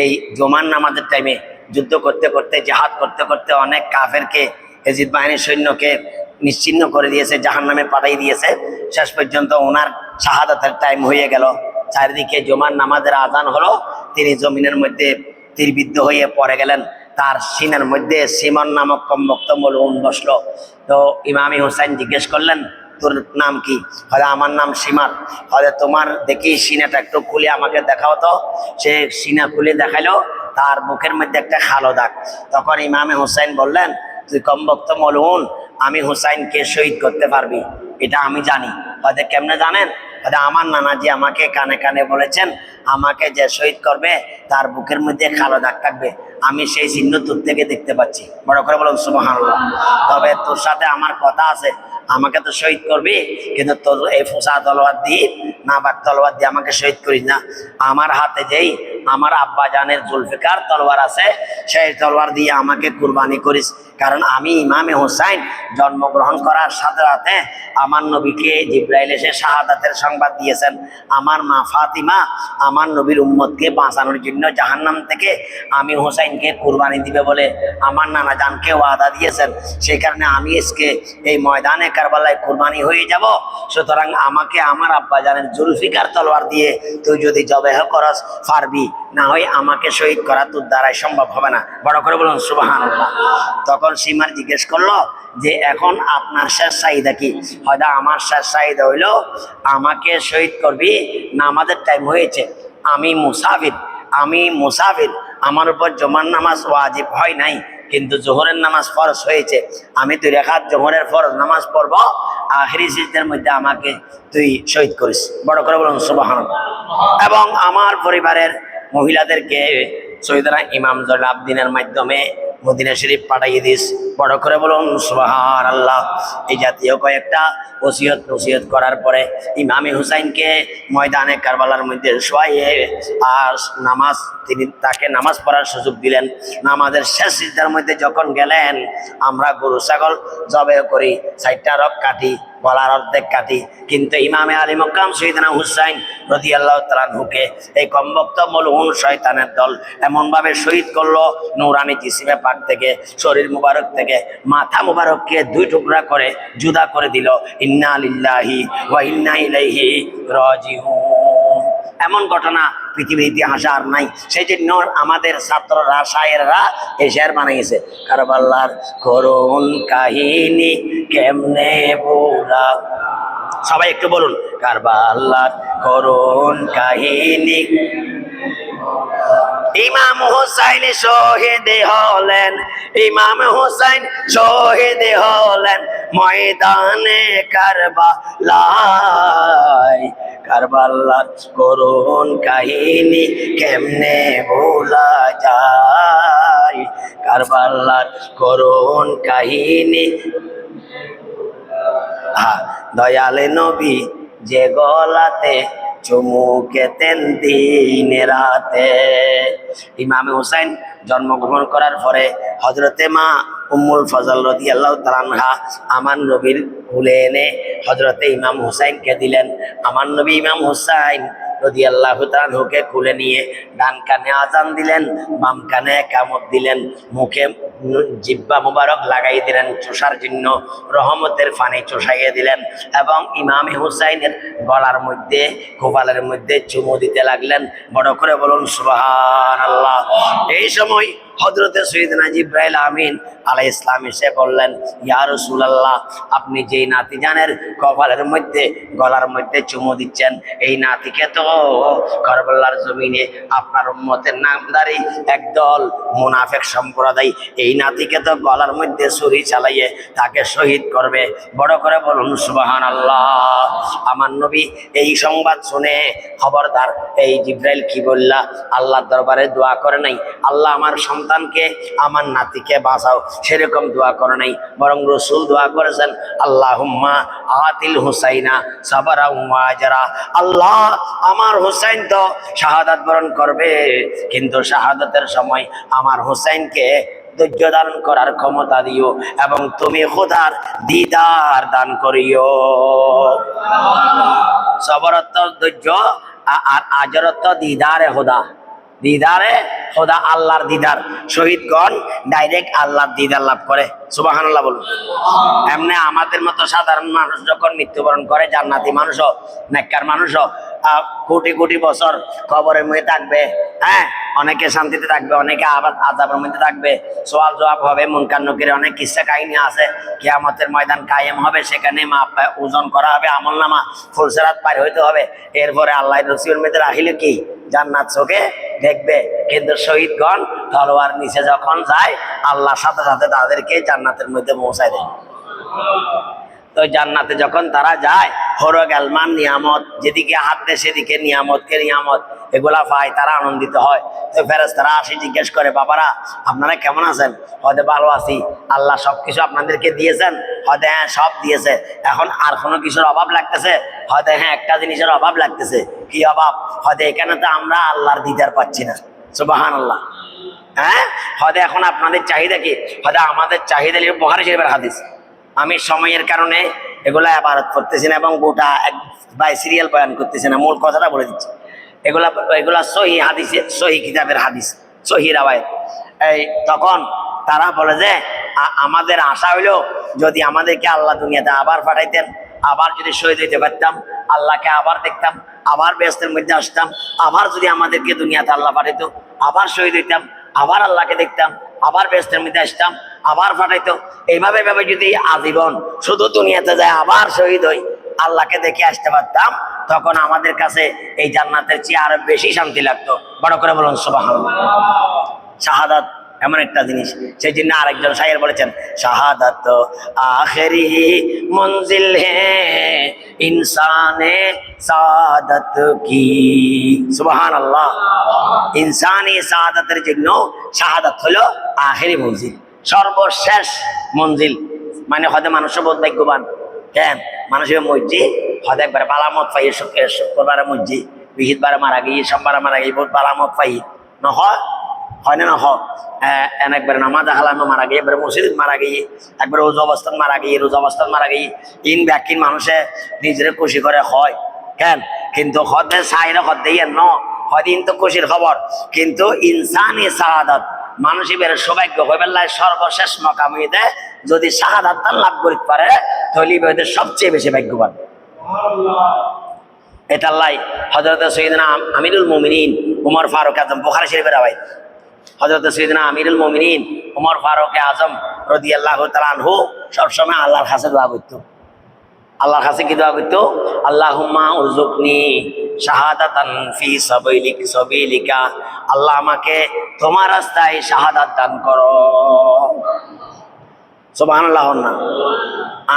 এই জুমার নামাজের টাইমে যুদ্ধ করতে করতে, জিহাদ করতে করতে অনেক কাফেরকে, ইয়াজিদ বাহিনীর সৈন্যকে নিশ্চিহ্ন করে দিয়েছে, জাহান্নামে পাঠিয়ে দিয়েছে। শেষ পর্যন্ত ওনার শাহাদাতের টাইম হয়ে গেল। চারিদিকে জুমার নামাজের আজান হলো, তিনি জমিনের মধ্যে তীরবিদ্ধ হয়ে পড়ে গেলেন। তার সিনার মধ্যে সিমন নামক কমবক্ত মলউন বসলো। তো ইমামে হুসাইন জিজ্ঞেস করলেন, তোর নাম কি? হলে আমার নাম সীমার। হলে তোমার দেখি সিনাটা একটু খুলে আমাকে দেখাও তো। সে সিনা খুলে দেখালো, তার বুকের মধ্যে একটা কালো দাগ। তখন ইমামে হুসাইন বললেন, তুই কমবক্ত মলউন, আমি হুসাইনকে শহীদ করতে পারবি, এটা আমি জানি। হয়তো কেমনে জানেন? হয়তো আমার নানাজি আমাকে কানে কানে বলেছেন, আমাকে যে শহীদ করবে তার বুকের মধ্যে কালো দাগ থাকবে, আমি সেই চিহ্ন তোর থেকে দেখতে পাচ্ছি। বড় করে বলুন সুবহানাল্লাহ। তবে তোর সাথে আমার কথা আছে, আমাকে তো শহীদ করবি, কিন্তু তোর এই ফোসা তলোয়ার দিয়ে, না বাক তলোয়ার দিয়ে আমাকে শহীদ করিস না। আমার হাতে যেই আমার আব্বা জানের জুলফিকার তলোয়ার আছে, সেই তলোয়ার দিয়ে আমাকে কুরবানি করিস। কারণ আমি ইমামে হুসাইন জন্মগ্রহণ করার সাথে সাথে আমার নবীকে জিবরাইল এসে শাহাদাতের সংবাদ দিয়েছেন। আমার মা ফাতিমা আমার নবীর উম্মতকে বাঁচানোর জন্য জাহান্নাম থেকে আমি হুসাইনকে কুরবানি দিবে বলে আমার নানা জানকে ওয়াদা দিয়েছেন। সেই কারণে আমি আজকে এই ময়দানে কারবালায় কুরবানি হয়ে যাব। সুতরাং আমাকে আমার আব্বা জানের জুলফিকার তলোয়ার দিয়ে তুই যদি জবেহ করস পারবি, না হয় আমাকে শহীদ করা তোর দ্বারাই সম্ভব হবে না। বড় করে বলুন সুবহানাল্লাহ। তখন সীমার জিজ্ঞেস করলো যে এখন আপনার শেষ চাহিদা কি? হয়তো আমার শেষ চাহিদা হইলো আমাকে শহীদ করবি, নামাজের টাইম হয়েছে, আমি মুসাফির, আমার উপর জুমার নামাজ ওয়াজিব হয় নাই, কিন্তু জোহরের নামাজ ফরজ হয়েছে। আমি 2 রাকাত জোহরের ফরজ নামাজ পড়বো, আখিরি সিজদার মধ্যে আমাকে তুই শহীদ করিস। বড় করে বলুন সুবহানাল্লাহ। এবং আমার পরিবারের মহিলাদেরকে সৈয়দনা ইমাম জয়নুল আবেদিনের মাধ্যমে মদিনা শরীফ পাঠিয়ে দিস। বড় করে বলুন সুবহানাল্লাহ। এই জাতীয় কয়েকটা ওসিয়ত করার পরে ইমামে হুসাইনকে ময়দানে কারবালার মধ্যে শোয়াইয়ে আর তাকে নামাজ পড়ার সুযোগ দিলেন। নামাজের শেষ সিজদার মধ্যে যখন গেলেন, আমরা গরু ছাগল জবে করি, 4টা রক কাটি, গলার অর্ধেক কাটি, কিন্তু ইমামে আলী মাকাম সৈয়দনা হুসাইন রাদিয়াল্লাহু তাআলা আনহুকে এই কমবক্ত মলউন শয়তানের দল এমনভাবে শহীদ করলো, নূরানি জিসিমে পাক থেকে, শরীর মুবারক থেকে মাথা মুবারককে 2 টুকরা করে জুদা করে দিল। ইন্না লিল্লাহি ওয়া ইন্না ইলাইহি রাজিউন। এমন ঘটনা পৃথিবীর ইতিহাসে আর নাই। সেই জন্য আমাদের ছাত্ররা, শায়েররা এই শের বানিয়েছে, কারবালার করুণ কাহিনী কেমনে বোলা। সবাই একটু বলুন, কারবালার করুণ কাহিনী। ইমাম হুসাইন শহীদ হলেন, ইমাম হুসাইন শহীদ হলেন ময়দানে কারবালায়। কারবালার করুণ কাহিনী কেমনে ভোলা যায়, কারবালার করুণ কাহিনী। দয়াল নবী যে গলাতে চুমুকেতেন দিন রাতে। ইমামে হুসাইন জন্মগ্রহণ করার পরে হযরতে মা উম্মুল ফজল রাদিয়াল্লাহু তাআলা আনহা আমার নবীর কোলে এনে হযরতে ইমাম হুসাইনকে দিলেন। আমার নবী ইমাম হুসাইন রাদিয়াল্লাহু তাআলা আনহুকে কোলে নিয়ে ডান কানে আজান দিলেন, বাম কানে কামত দিলেন, মুখে জিহ্বা মুবারক লাগাই দিলেন চোষার জন্য, রহমতের পানি চোষাইয়ে দিলেন এবং ইমামে হুসাইনের গলার মধ্যে, কপালের মধ্যে চুমু দিতে লাগলেন। বড় করে বলুন সুবহানাল্লাহ। এই সময় হযরতে সৈয়দনা জিবরাইল আমিন আলাইহিস সালাম এসে বললেন, ইয়া রাসূলুল্লাহ, আপনি যেই নাতি জানের কপালের মধ্যে, গলার মধ্যে চুমু দিচ্ছেন, এই নাতিকে তো কারবালার জমিনে আপনার উম্মতের নামধারী একদল মুনাফিক সম্প্রদায় এই নাতিকে তো গলার মধ্যে ছুরি চালাইয়ে তাকে শহীদ করবে। বড় করে বলুন সুবহানাল্লাহ। আমার নবী এই সংবাদ শুনে খবরদার, এই জিবরাইল কি বললা, আল্লাহর দরবারে দোয়া করে নাই, আল্লাহ আমার সন্তানকে, আমার নাতিকে বাঁচাও, সেরকম দোয়া করে নাই, বরং রসুল দোয়া করেছেন আল্লাহুম্মা আতিল হুসাইনা সাবরা ওয়া আজরা। আল্লাহ, আমার হুসাইন তো শাহাদাত বরণ করবে, কিন্তু শাহাদাতের সময় আমার হুসাইনকে ধৈর্য ধারণ করার ক্ষমতা দিও, এবং তুমি খোদার দিদার দান করিও। সবরত্ব ধৈর্য, আর আজরত্ব দিদারে খোদা, দিদারে খোদা, আল্লাহর দিদার। শহীদগণ ডাইরেক্ট আল্লাহর দিদার লাভ করে, সুবহানাল্লাহ বলুন। এমনি আমাদের মতো সাধারণ মানুষ যখন মৃত্যুবরণ করে, জান্নাতি মানুষও, নেককার মানুষও কোটি কোটি বছর কবরের মধ্যে থাকবে, হ্যাঁ, অনেকে শান্তিতে থাকবে, অনেকে আবার আযাবের মধ্যে থাকবে, সওয়াল জবাব হবে, মুনকার নকির অনেক কিসসা কাহিনী আছে। কিয়ামতের ময়দান কায়েম হবে, সেখানে ওজন করা হবে, আমলনামা, ফুলসিরাত পার হইতে হবে। এরপরে আল্লাহ রসুলের মধ্যে রাখিল কি জান্নাত চোখে দেখবে। কিন্তু শহীদগণ তলোয়ার নিচে যখন যায়, আল্লাহ সাথে সাথে তাদেরকে জান্নাতের মধ্যে পৌঁছায় দেয়। তো জান্নাতে যখন তারা যায়, হরগ আলমান নিয়ামত, যেদিকে হাত দেয় সেদিকে নিয়ামতকে নিয়ামত এগুলা পায়, তারা আনন্দিত হয়। তো ফেরেশতারা আসি জিজ্ঞেস করে, বাবারা আপনারা কেমন আছেন? হয়তো ভালো আছি, আল্লাহ সবকিছু আপনাদেরকে দিয়েছেন? হয়তো হ্যাঁ সব দিয়েছে। এখন আর কোনো কিছুর অভাব লাগতেছে? হয়তো হ্যাঁ একটা জিনিসের অভাব লাগতেছে। কি অভাব? হয়তো এখানে তো আমরা আল্লাহর দিদার পাচ্ছি না। সুবহানাল্লাহ। হ্যাঁ, হয়তো এখন আপনাদের চাহিদা কি? হয়তো আমাদের চাহিদা বুখারী শরীফের হাদিস। আমি সময়ের কারণে এগুলা আবারত করতেছি না, এবং গোটা এক বাই সিরিয়াল বয়ান করতেছি না, মূল কথাটা বলে দিচ্ছি। এগুলা সহি হাদিসে, সহি কিতাবের হাদিস, সহি রাওয়ায়াত। এই তখন তারা বলে যে আমাদের আশা হইলো যদি আমাদেরকে আল্লাহ দুনিয়াতে আবার পাঠাইতেন, আবার যদি শহীদ হইতে পারতাম, আল্লাহকে আবার দেখতাম, আবার বেহেশতের মধ্যে আসতাম, আবার যদি আমাদেরকে দুনিয়াতে আল্লাহ পাঠাইতো, আবার শহীদ হইতাম, আবার আল্লাহকে দেখতাম, আবার বেহেশতের মধ্যে আসতাম, আবার পাঠাইতো। এইভাবে ভাবে যদি আজীবন শুধু দুনিয়াতে যায় আবার শহীদ হই, আল্লাহকে দেখে আসতে পারতাম, তখন আমাদের কাছে এই জান্নাতের চেয়ে আরো বেশি শান্তি লাগতো। বড় করে বলুন সুবহানাল্লাহ। শাহাদাত এমন একটা জিনিস, সেই জন্য আরেকজন শায়ের বলেছেন, শাহাদাত আখেরি মঞ্জিল হে ইনসানে সাদাত কি। সুবহানাল্লাহ। ইনসানি সাদাতের জন্য শাহাদাত হলো আখেরি মঞ্জিল, সর্বশেষ মঞ্জিল। মানে হয়তো মানুষের বহুত ভাগ্যবান, কেন মানুষের মসজি হয়তো একবার বালামত পাই, শুক্রবারে মসজি, বিহিতবারে মারা গিয়ে, সোমবারে মারা গিয়ে বহুত বালামত পাই, নহয় হয় না? হয়। একবার নামাজ হালামে মারা গিয়ে, একবার মসজিদ মারা গিয়ে, একবার রোজা অবস্থান মারা গিয়ে, রোজা অবস্থান মারা গিয়ে, ইন ব্যাকিন মানুষে নিজের খুশি করে হয়, কেন? কিন্তু হতে সাইরে হতে ন হয়দিন তো খুশির খবর, কিন্তু ইনসানি শাহাদাত মানুষের সৌভাগ্য হইবেল্লায় সর্বশেষ মকাম হইতে যদি শাহাদাত লাভ করিতে পারে, তাহলে সবচেয়ে বেশি ভাগ্যবান। এটা আল্লাহ হযরত সাইয়্যিদনা আমিরুল মুমিনিন উমর ফারুক আজম, বুখারী শরীফের রাওয়ায়াত। হযরত সাইয়্যিদনা আমিরুল মুমিনিন উমর ফারুক আজম রাদিয়াল্লাহু তাআলা আনহু সবসময় আল্লাহর কাছে দোয়া করতো। আল্লাহর কাছে কি দোয়া করতো? আল্লাহুম্মা উরযুকনি শাহাদাতান ফি সাবিলিকা। আল্লাহ আমাকে তোমার রাস্তায় শাহাদাত দান করো। সুবহানাল্লাহ না,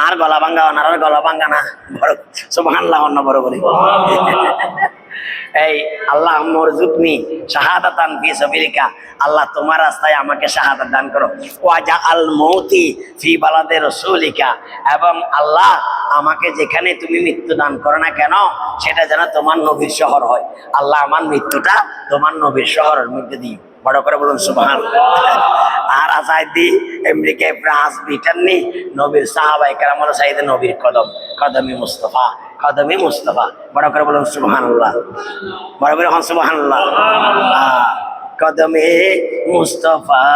আর গলা ভাঙ্গা না, আর গলা ভাঙ্গা না, বড় সুবহানাল্লাহ না, বড় বলি এই আল্লাহুম্মা উরযুকনি শাহাদাতান ফি সাবিলিকা। আল্লাহ তোমার রাস্তায় আমাকে শাহাদাত দান করো। ওয়াজআল মৌতি ফি বালাদি রাসূলিকা, এবং আল্লাহ আমাকে যেখানে তুমি মৃত্যু দান করো না কেন, সেটা যেন তোমার নবীর শহর হয়। আল্লাহ আমার মৃত্যুটা তোমার নবীর শহরের মধ্যে দিই। বড় করে বলুন সুবহানাল্লাহ। আর আসাইদি আমেরিকা, ফ্রান্স, ব্রিটেন নবীর সাহাবায়ে কেরাম সাইয়েদে নবীর কদম, কদমে মুস্তাফা, কদমে মুস্তাফা। বড় করে বলুন সুবহানাল্লাহ। বড় করে হন সুবহানাল্লাহ। কদমে মুস্তফা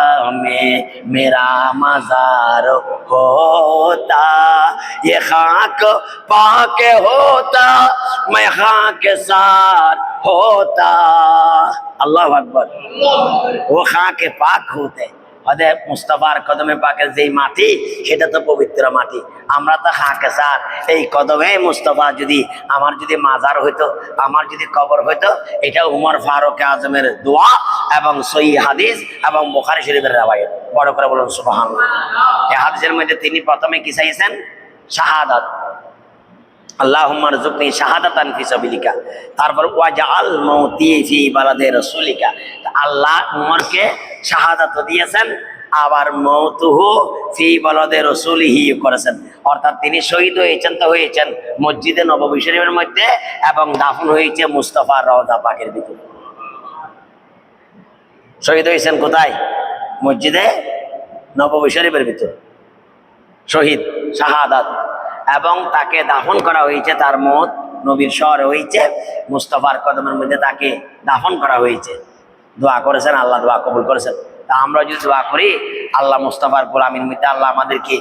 में मेरा मजार होता, ये खाक पाक होता, मैं खाक सार होता। अल्लाह अकबर। वो खाक पाक होते, অতএব মুস্তাফার কদমে পাকের যেই মাটি, সেটা তো পবিত্র মাটি। আমরা তো খাকে সার, এই কদমে মুস্তাফা যদি আমার যদি মাজার হইতো, আমার যদি কবর হইতো, এটা উমর ফারুক আজমের দোয়া এবং সহিহ হাদিস এবং বুখারী শরীফের রাওয়ায়াত। বড় করে বলুন সুবহানাল্লাহ। এই হাদিসের মধ্যে তিনি প্রথমে কি চাইছেন? শাহাদাত। আল্লাহুম্মা রযুকনি শাহাদাতান ফি সাবিলিকা। তারপর ওয়াজআল মাউতি ফি বালাদি রাসূলিকা। আল্লাহ উমরকে শাহাদাত দিয়েছেন, আবার মৌতুহু ফি বলদে রসুলিহি করেছেন, অর্থাৎ তিনি শহীদ হয়েছেন তো হয়েছেন মসজিদে নববী শরীফের মধ্যে, এবং দাফন হয়েছে মুস্তাফার রওজা পাকের ভিতরে। শহীদ হয়েছেন কোথায়? মসজিদে নববী শরীফের ভিতরে শহীদ শাহাদাত, এবং তাকে দাফন করা হয়েছে, তার মত নবীর শহরে হয়েছে, মুস্তাফার কদমের মধ্যে তাকে দাফন করা হয়েছে। দোয়া করেছেন, আল্লাহ দোয়া কবুল করেছেন। তা আমরা যদি দোয়া করি আল্লাহ মুস্তাফার গোলামির মধ্যে আল্লাহ আমাদেরকে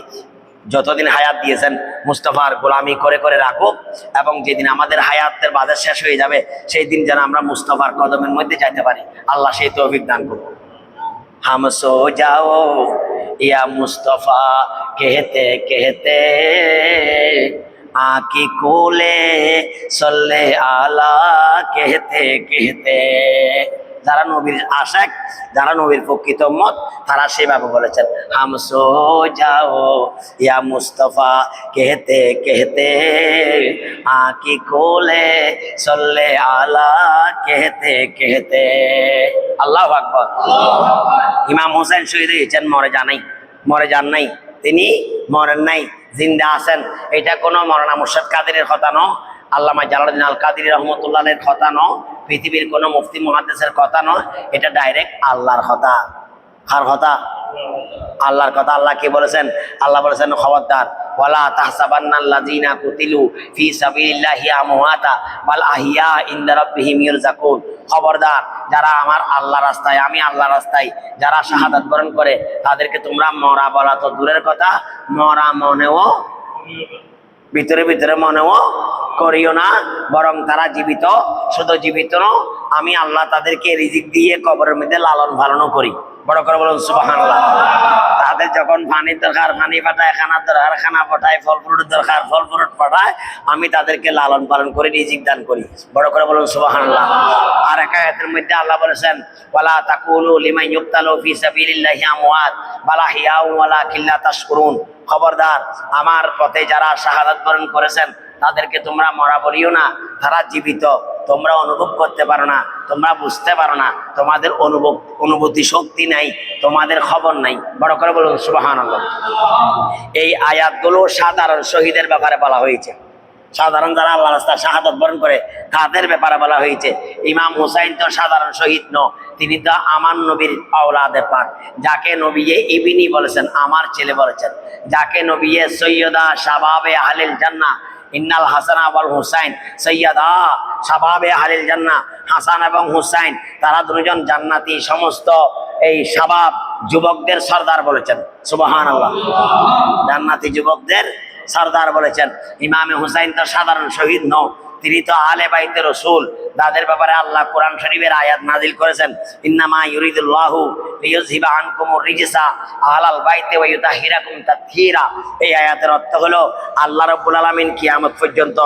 যতদিন হায়াত দিয়েছেন মুস্তাফার গোলামি করে করে রাখুক, এবং যেদিন আমাদের হায়াতের বাজার শেষ হয়ে যাবে সেই দিন যেন আমরা মুস্তাফার কদমের মধ্যে যাইতে পারি, আল্লাহ সেই তৌফিক দান করুন। हम सो जाओ या मुस्तफ़ा कहते कहते आकी कोले सल्ले आला कहते कहते। যারা নবীর আশিক, যারা নবীর প্রকৃত উম্মত, তারা সেভাবে বলেছেন হাম সো যাও ইয়া মুস্তাফা कहते कहते आकी कोले सल्ले आला कहते कहते। আল্লাহু আকবার। ইমাম হোসেন শহীদ হয়েছেন, মরে যান নাই, তিনি মরেন নাই, জিন্দা আছেন। এটা কোনো মৌলানা মুর্শিদ কাদেরের কথা নয়, আল্লামা জালালউদ্দিন আল কাদেরী রহমতুল্লাহের কথা নয়, পৃথিবীর কোনো মুফতি মুহাদ্দিসের কথা নয়, এটা ডাইরেক্ট আল্লাহর কথা। কার কথা? আল্লাহর কথা। আল্লাহ কি বলেছেন? আল্লাহ বলেছেন খবরদার, ওয়ালা তাহসাবান্নাল্লাযীনা কুতিলু ফি সাবিলিল্লাহি আমওয়াতা বাল আহিয়া ইনদা রাব্বিহিম ইরযাকুন। খবরদার, যারা আমার আল্লাহ রাস্তায়, আমি আল্লাহ রাস্তায় যারা শাহাদাত বরণ করে তাদেরকে তোমরা মরা বলা তো দূরের কথা, মরা মনেও ভিতরে ভিতরে মনেও করিও না, বরং তারা জীবিত। শুধু জীবিত ন, আমি আল্লাহ তাদেরকে রিজিক দিয়ে কবরের মধ্যে লালন পালনও করি। বড় করে বলুন সুবহানাল্লাহ। তাদের যখন পানির দরকার পানি পাঠায়, খানার দরকার খানা পাঠায়, ফল ফ্রুটের দরকার ফল ফ্রুট পাঠায়, আমি তাদেরকে লালন পালন করে রিজিক দান করি। বড় করে বলুন সুবহানাল্লাহ। আর এক আয়াতের মধ্যে আল্লাহ বলেছেন ওয়ালা তাকুলু লিমান ইউক্তালু ফি সাবিলিল্লাহি আমওয়াত বাল আহইয়াউ ওয়ালাকিন লা তাশকুরুন। খবরদার, আমার পথে যারা শাহাদাত বরণ করেছেন তাদেরকে তোমরা মরা বলিও না, তারা জীবিত। তোমরা অনুভব করতে পারো না, তোমরা বুঝতে পারো না, তোমাদের অনুভূতি শক্তি নাই, তোমাদের খবর নাই। বড় করে বলুন সুবহানাল্লাহ। এই আয়াতগুলো সাধারণ শহীদের ব্যাপারে বলা হয়েছে, সাধারণ যারা আল্লাহ রাস্তায় শাহাদাত বরণ করে তাদের ব্যাপারে বলা হয়েছে। ইমাম হুসাইন তো সাধারণ শহীদ ন, তিনি তো আমার নবীর আওলাদে পাক, যাকে নবী ইবনি বলেছেন, আমার ছেলে বলেছেন, যাকে নবী সৈয়দা শাবাবে আহলিল জান্নাহ ইন্নাল হাসান ওয়াল হুসাইন সৈয়দা শাবাবে আহলিল জান্নাহ। হাসান এবং হুসাইন তারা দুজন জান্নাতি, সমস্ত এই শাবাব যুবকদের সর্দার বলেছেন। সুবহানাল্লাহ। জান্নাতি যুবকদের সর্দার বলেছেন। ইমামে হুসাইন তো সাধারণ শহীদ ন, তিনি তো আলে বাইতে রসুল, তাদের ব্যাপারে আল্লাহ কোরআন শরীফের আয়াত নাজিল করেছেন ইন্নামা ইউরিদুল্লাহু লিইয়ুযহিবা আনকুমুর রিজসা আহলাল বাইতি ওয়া ইউতাহিরাকুম তাতহীরা। এই আয়াতের অর্থ হলো আল্লাহ রাব্বুল আলামিন কিয়ামত পর্যন্ত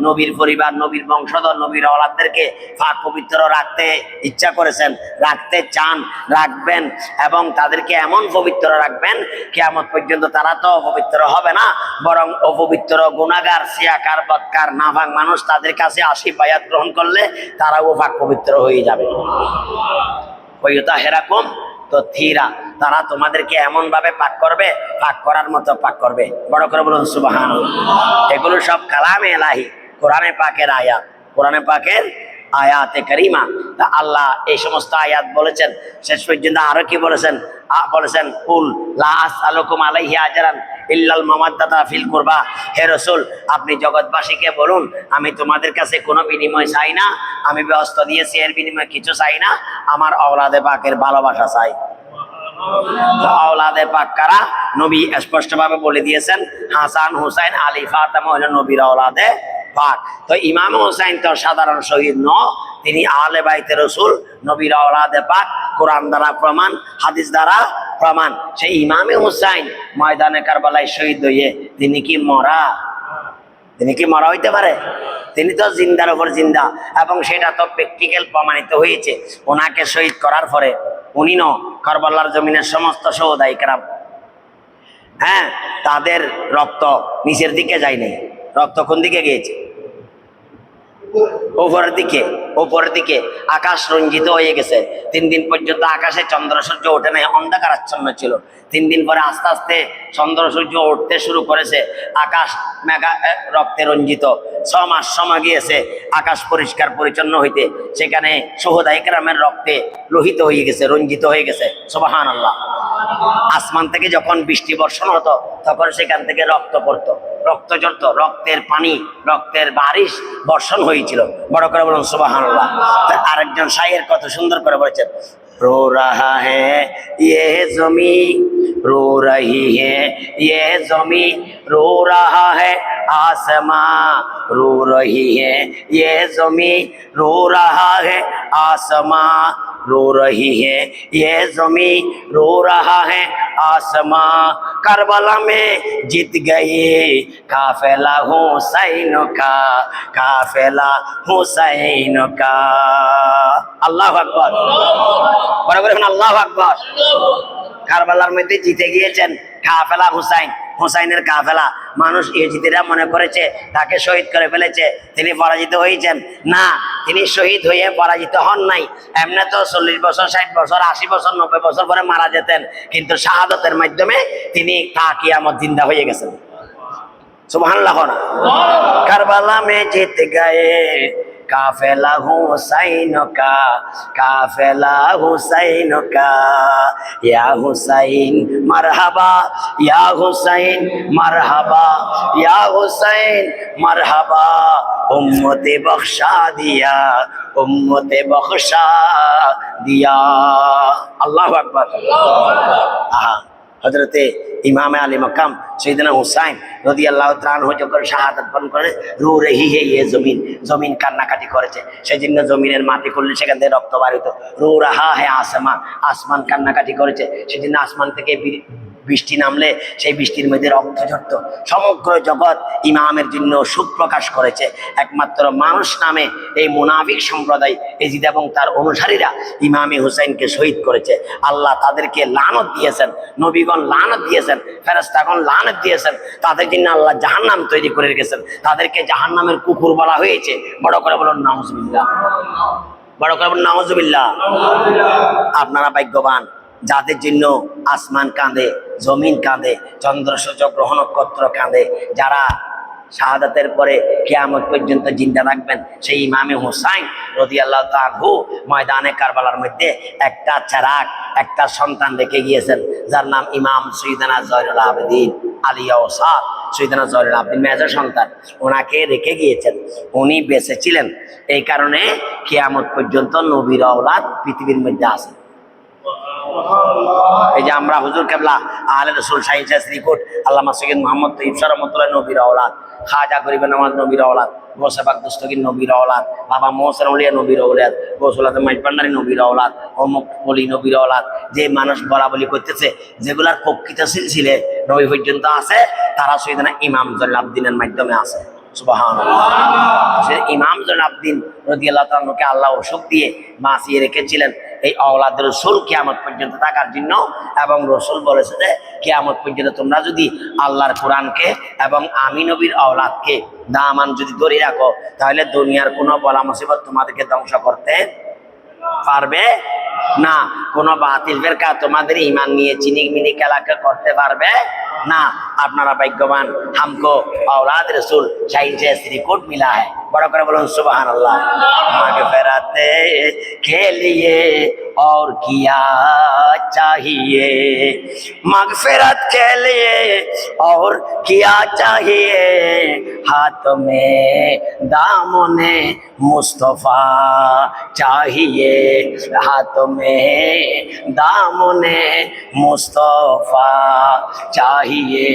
নবীর পরিবার, নবীর বংশধর, নবীর আওলাদদেরকে পাক পবিত্র রাখতে ইচ্ছা করেছেন, রাখতে চান, রাখবেন, এবং তাদেরকে এমন পবিত্র রাখবেন কিয়ামত পর্যন্ত তারা তো অপবিত্র হবে না, বরং অপবিত্র গুনাহগার সিয়াকার বদকার নাফাক মানুষ তাদের কাছে আসি বায়াত গ্রহণ করলে তারাও পাক পবিত্র হয়ে যাবে। ওয়ায়ুতাহিরাকুম তাতহীরা, তারা তোমাদেরকে এমন ভাবে পাক করবে, পাক করার মতো পাক করবে। বড় করে বলুন সুবহানাল্লাহ। এগুলো সব কালামে ইলাহি, কোরআনে পাকের আয়াত, কোরআনে পাকের আয়াতে কারিমা। তা আল্লাহ এই সমস্ত আয়াত বলেছেন। শেষ পর্যন্ত আরো কি বলেছেন? বলেছেন কুল লা আসআলুকুম আলাইহি আজরান ইল্লাল মাওয়াদ্দাতা ফিল কুরবা। হে রাসূল, আপনি জগৎবাসীকে বলুন আমি তোমাদের কাছে কোনো বিনিময় চাই না, আমি ব্যবস্থা দিয়েছি, এর বিনিময়ে কিছু চাই না, আমার আওলাদে পাকের ভালোবাসা চাই। আওলাদে পাক কারা? নবী স্পষ্টভাবে বলে দিয়েছেন হাসান হুসাইন আলী ফাতেমা হলো নবীর আওলাদে পাক। তো ইমাম হুসাইন তো সাধারণ শহীদ ন, তিনি আহলে বাইতে রসুল, নবীর আওলাদে পাক, কোরআন দ্বারা প্রমাণ, হাদিস দ্বারা প্রমাণ। সেই ইমামে হুসাইন ময়দানে কারবালায় শহীদ হয়ে তিনি কি মরা? তিনি কি মরা হইতে পারে? তিনি তো জিন্দার উপর জিন্দা, এবং সেটা তো প্র্যাকটিক্যাল প্রমাণিত হয়েছে। ওনাকে শহীদ করার পরে উনি ন কারবালার জমিনের সমস্ত শহীদ ইকরাম, হ্যাঁ, তাদের রক্ত নিচের দিকে যায়নি, রক্ত কোন দিকে গিয়েছে? উপরের দিকে আকাশ রঞ্জিত হয়ে গেছে। 3 দিন পর্যন্ত আকাশে চন্দ্র সূর্য ওঠে নাই, অন্ধকারাচ্ছন্ন ছিল। 3 দিন পরে আস্তে আস্তে চন্দ্র সূর্য উঠতে শুরু করেছে, আকাশ মেঘা রক্তে রঞ্জিত। 6 মাস সময় গিয়েছে আকাশ পরিষ্কার পরিচ্ছন্ন হইতে, সেখানে শুহাদায়ে কেরামের রক্তে লোহিত হয়ে গেছে, রঞ্জিত হয়ে গেছে। সুবহানাল্লাহ। আসমান থেকে যখন বৃষ্টি বর্ষণ হতো তখন সেখান থেকে রক্ত পড়তো, রক্ত ঝরতো, রক্তের পানি, রক্তের বারিশ বর্ষণ হয়েছিল। বড় করে বলুন সুবহানাল্লাহ। আরেকজন শায়ের কত সুন্দর করে বলেছেন, रो रहा है ये जमी, रो रही है ये जमी, रो रहा है आसमां, रो रही है ये जमी, रो रहा है आसमां, रो रही है ये जमी, रो रहा है आसमां। करबला में जीत गए काफिला हुसैन का, काफिला हुसैन का। আল্লাহু আকবার। বড় করে আল্লাহু আকবার। কারবালার মধ্যে জিতে গিয়েছেন কাফেলা হুসাইন, হুসাইনের কাফেলা। মানুষ ইহুদিরা মনে করেছে তাকে শহীদ করে ফেলেছে, তিনি পরাজিত হয়েছেন। না, তিনি শহীদ হয়ে পরাজিত হন নাই। এমনি তো 40 বছর, 60 বছর, 80 বছর, 90 বছর পরে মারা যেতেন, কিন্তু শাহাদাতের মাধ্যমে তিনি তা কিয়ামত জিন্দা হয়ে গেছেন। সুবহানাল্লাহ। কারবালা মে জিত গয়ে काफिला हुसैन का, काफिला हुसैन का, या हुसैन मरहबा, या हुसैन मरहबा, या हुसैन मरहबा, उम्मते बख्शा दिया, उम्मते बख्शा दिया। अल्लाहु अकबर। हजरते इमाम आली मकाम सैयदना हुसैन রাদিয়াল্লাহু তাআলা আনহু যখন শাহাদাত বরণ করে, রু রহি হে ইয়ে জমিন, জমিন কান্নাকাটি করেছে, সেজন্য জমিনের মাটি করলে সেখান থেকে রক্ত বাড়িত। রু রাহা হে আসমান, আসমান কান্নাকাটি করেছে, সেজন্য আসমান থেকে বৃষ্টি নামলে সেই বৃষ্টির মধ্যে রক্ত ঝরত। সমগ্র জগৎ ইমামের জন্য সুখ প্রকাশ করেছে। একমাত্র মানুষ নামে এই মুনাফিক সম্প্রদায় এজিদ এবং তার অনুসারীরা ইমামে হুসাইনকে শহীদ করেছে। আল্লাহ তাদেরকে লানত দিয়েছেন, নবীগণ লানত দিয়েছেন, ফেরেশতাগণ লানত দিয়েছেন। তাদের জন্য আল্লাহ জাহান্নাম তৈরি করে রেখেছেন, তাদেরকে জাহান্নামের কুকুর বলা হয়েছে। বড় করে বলুন নাউজুবিল্লাহ, বড় করে বলুন নাউজুবিল্লাহ। আপনারা ভাগ্যবান যাদের জন্য আসমান কাঁদে, জমিন কাঁদে, চন্দ্র সূর্য গ্রহ নক্ষত্র কাঁদে, যারা শাহাদাতের পরে কিয়ামত পর্যন্ত জিন্দা থাকবেন। সেই ইমামে হুসাইন রাদিয়াল্লাহু তাআলা আনহু ময়দানে কারবালার মধ্যে একটা চেরাগ, একটা সন্তান রেখে গিয়েছেন, যার নাম ইমাম সৈয়দনা জয়নুল আবেদিন আলিয়া ওসাদ, সৈয়দনা জয়নুল আবেদিন মেজর সন্তান, ওনাকে রেখে গিয়েছেন। উনি বেঁচে ছিলেন, এই কারণে কিয়ামত পর্যন্ত নবীর আওলাদ পৃথিবীর মধ্যে আছে। এই যে আমরা হুজুর কেবলা আহলে রাসূল শাহী শ্রীকোট আল্লামা সৈয়দ মুহাম্মদ তৈয়ব রহমাতুল্লাহ নবীর আওলাদ, খাজা গরিব নওয়াজ নবীর আওলাদ, গোসে পাক দস্তগীর নবীর আওলাদ, বাবা মোহসেন ওলিয়া নবীর আওলাদ, গৌসুল আজম মাইজভান্ডারী নবীর আওলাদ, অমুক ওলি নবীর আওলাদ, যে মানুষ বলাবলি করতেছে যেগুলার প্রকৃত সিলসিলে নবী পর্যন্ত আছে, তারা সৈয়দনা ইমাম জয়নুল আবেদিনের মাধ্যমে আছে। সুবহানাল্লাহ। ইমাম জয়নুল আবেদিন রাদিয়াল্লাহু তাআলা আনহুকে আল্লাহ অসুখ দিয়ে বাঁচিয়ে রেখেছিলেন এই আওলাদ রসুল কিয়ামত পর্যন্ত থাকার জন্য। এবং রসুল বলেছে যে কিয়ামত পর্যন্ত তোমরা যদি আল্লাহর কোরআনকে এবং আমি নবীর আওলাদকে দামান যদি ধরে রাখো, তাহলে দুনিয়ার কোনো বলা মুসিবত তোমাদেরকে ধ্বংস করতে পারবে না। কোনো বাতিল ফিরকা তোমাদের ঈমান নিয়ে চিনিমিনি খেলাকে করতে পারবে না। আপনারা ভাগ্যবান, हमको औलाद रसूल शाहीन से श्रीकोट मिला है। बड़ा कर बोलो सुभान अल्लाह। मगफिरत के लिए और किया चाहिए, मगफिरत के लिए और किया चाहिए, हाथ में दामने मुस्तफा चाहिए, हाथ में दामने मुस्तफा चाहिए।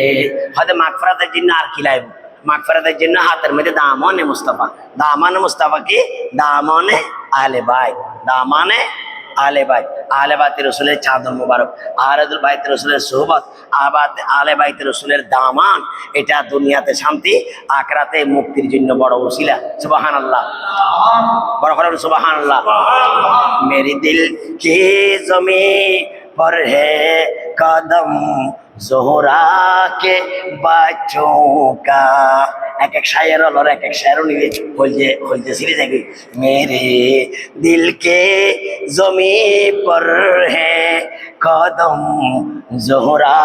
হয়তো মাগফিরাতের জন্য আর কি লাইব, মাগফিরাতের জন্য হাতের মধ্যে দামনে মুস্তাফা। দামানে মুস্তাফা কি? দামনে আহলে বাইত, দামানে আহলে বাইত, আহলে বাইত রাসূলের চাদর মুবারক, আহলে বাইত রাসূলের সুহবত, আহলে বাইত রাসূলের দামান, এটা দুনিয়াতে শান্তি, আখিরাতে মুক্তির জন্য বড় ওসিলা। সুবহানাল্লাহ, বড় করে সুবহানাল্লাহ। मेरी दिल की ज़मीं पर है कदम जोहरा के बच्चों का एक एक शायर और एक एक शायर खोलते सीरीज है मेरे दिल के जमी पर है कदम जोहरा